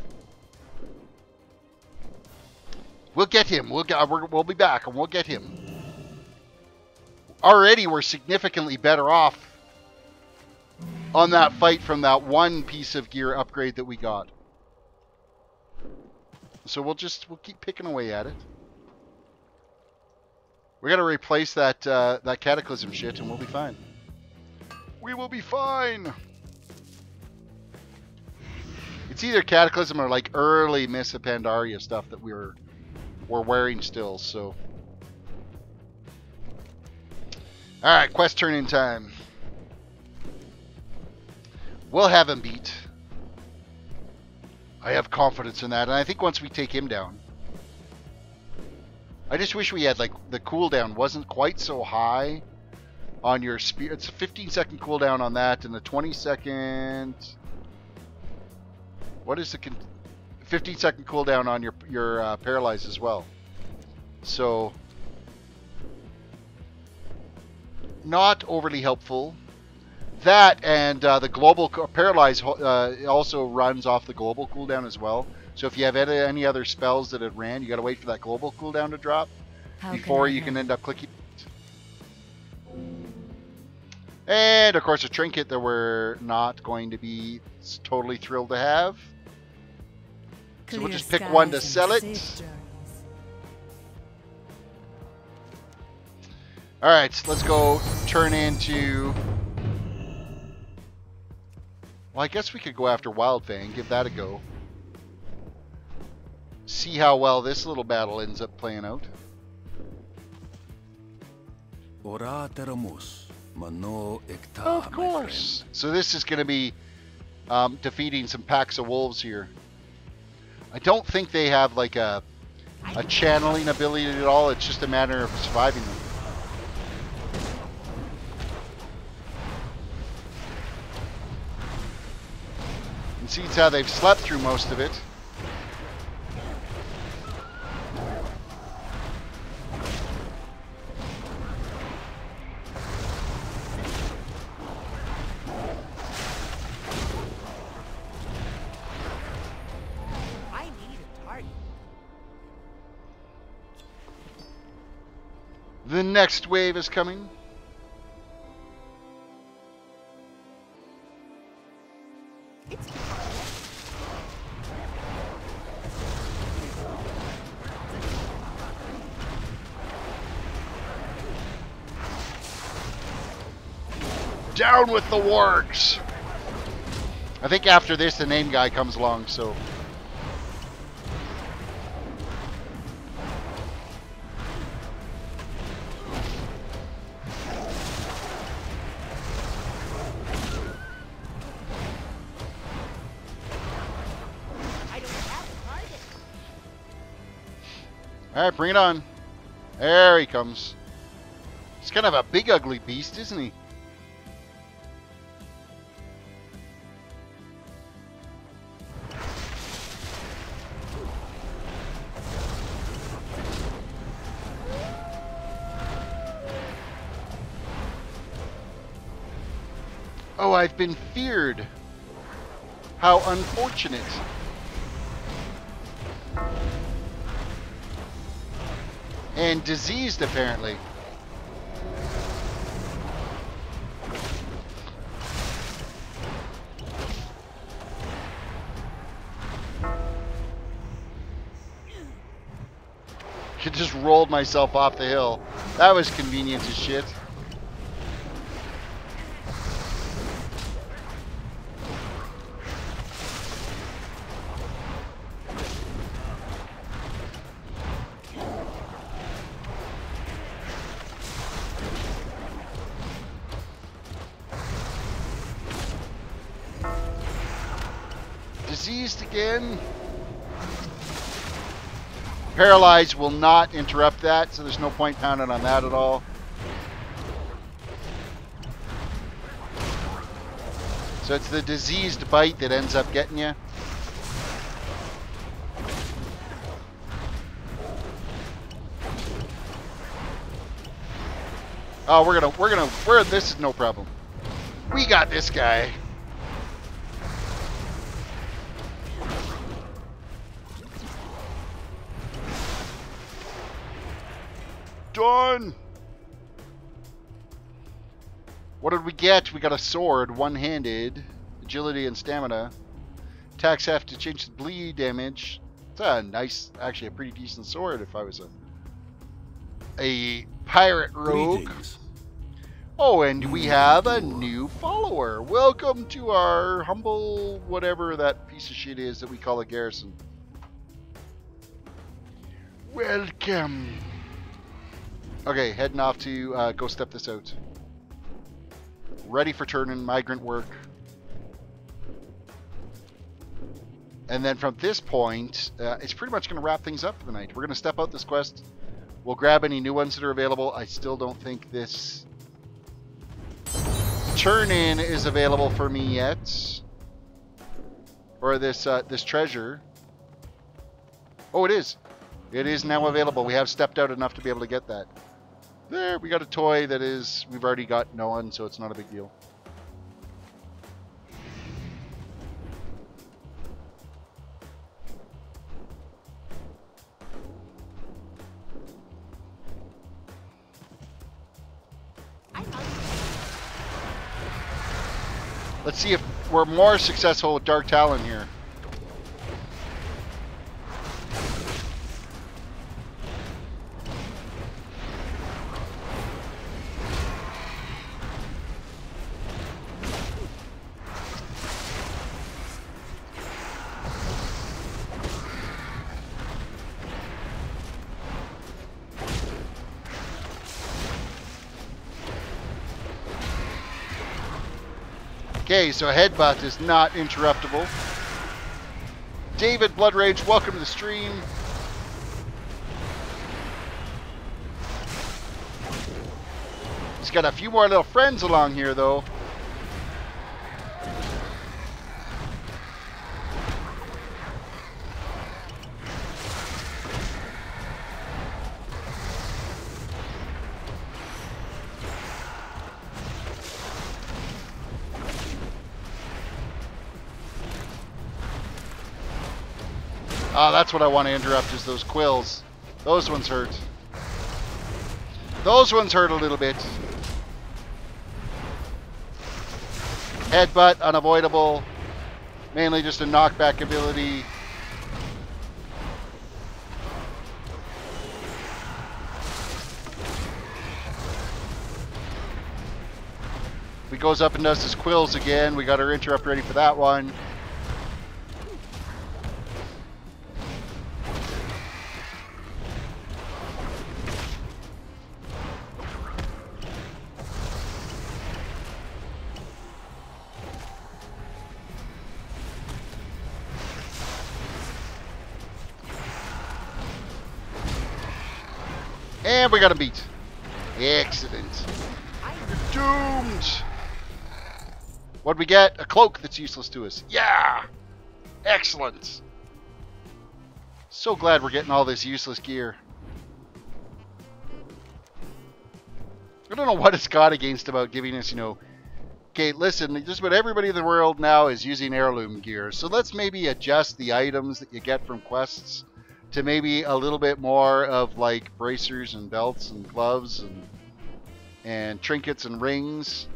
We'll get him. We'll be back and we'll get him. Already, we're significantly better off on that fight from that one piece of gear upgrade that we got. So we'll keep picking away at it. We got to replace that that cataclysm shit, and we'll be fine. We will be fine. It's either cataclysm or like early Miss of Pandaria stuff that we're wearing still. So, all right, quest turn-in time. We'll have him beat. I have confidence in that. And I think once we take him down, I just wish we had, like, the cooldown wasn't quite so high on your spear. It's a 15-second cooldown on that, and the 20-second... What is the... 15-second cooldown on your paralyze as well. So, not overly helpful. That and the global paralyze also runs off the global cooldown as well. So if you have any other spells that it ran, you got to wait for that global cooldown to drop before you can end up clicking. And of course a trinket that we're not going to be totally thrilled to have. So we'll just pick one to sell it. Alright, let's go turn into... Well, I guess we could go after Wildfang, give that a go. See how well this little battle ends up playing out. Of course. So this is going to be defeating some packs of wolves here. I don't think they have like a channeling ability at all. It's just a matter of surviving them. And see how they've slept through most of it. The next wave is coming. Down with the wargs! I think after this the name guy comes along, so... Alright, bring it on. There he comes. He's kind of a big ugly beast, isn't he? Oh, I've been feared. How unfortunate. And diseased, apparently. I just rolled myself off the hill. That was convenient as shit. Diseased again. Paralyzed will not interrupt that, so there's no point pounding on that at all. So it's the diseased bite that ends up getting you. Oh, this is no problem. We got this guy. Done. What did we get? We got a sword, one-handed, agility and stamina. Attacks have to change the bleed damage. It's a nice, actually a pretty decent sword if I was a pirate rogue. Greetings. Oh, and we have a new follower. Welcome to our humble, whatever that piece of shit is that we call a garrison. Welcome. Okay, heading off to go step this out. Ready for turning, migrant work. And then from this point, it's pretty much going to wrap things up for the night. We're going to step out this quest. We'll grab any new ones that are available. I still don't think this turn-in is available for me yet. Or this this treasure. Oh, it is. It is now available. We have stepped out enough to be able to get that. There, we got a toy that is, we've already got known, so it's not a big deal. Let's see if we're more successful with Dark Talon here. Okay, so Headbutt is not interruptible. David Bloodrage, welcome to the stream. He's got a few more little friends along here, though. Oh, that's what I want to interrupt, is those quills. Those ones hurt. Those ones hurt a little bit. Headbutt, unavoidable. Mainly just a knockback ability. If he goes up and does his quills again, we got our interrupt ready for that one. And we got a beat. Excellent. You're doomed. What'd we get? A cloak that's useless to us. Yeah! Excellent. So glad we're getting all this useless gear. I don't know what it's got against about giving us, you know... Okay, listen, just about everybody in the world now is using heirloom gear. So let's maybe adjust the items that you get from quests to maybe a little bit more of like bracers and belts and gloves and trinkets and rings,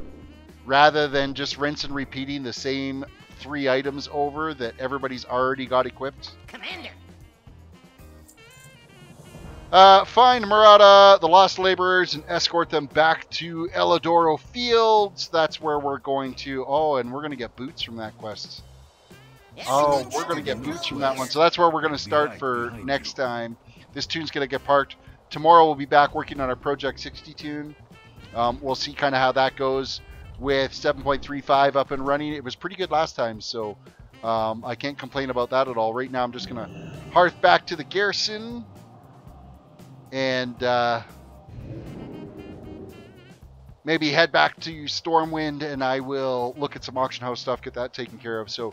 rather than just rinse and repeating the same 3 items over that everybody's already got equipped. Commander. Find Murata, the lost laborers, and escort them back to Elidoro Fields. That's where we're going to. Oh, and we're going to get boots from that quest. Oh, we're going to get boots from that one. So that's where we're going to start for next time. This tune's going to get parked. Tomorrow we'll be back working on our Project 60 tune. We'll see kind of how that goes with 7.35 up and running. It was pretty good last time, so I can't complain about that at all. Right now I'm just going to hearth back to the garrison and maybe head back to Stormwind, and I will look at some auction house stuff, get that taken care of. So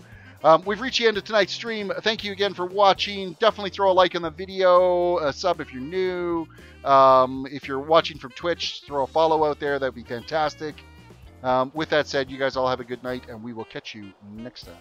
we've reached the end of tonight's stream. Thank you again for watching. Definitely throw a like on the video, a sub if you're new. If you're watching from Twitch, throw a follow out there. That would be fantastic. With that said, you guys all have a good night, and we will catch you next time.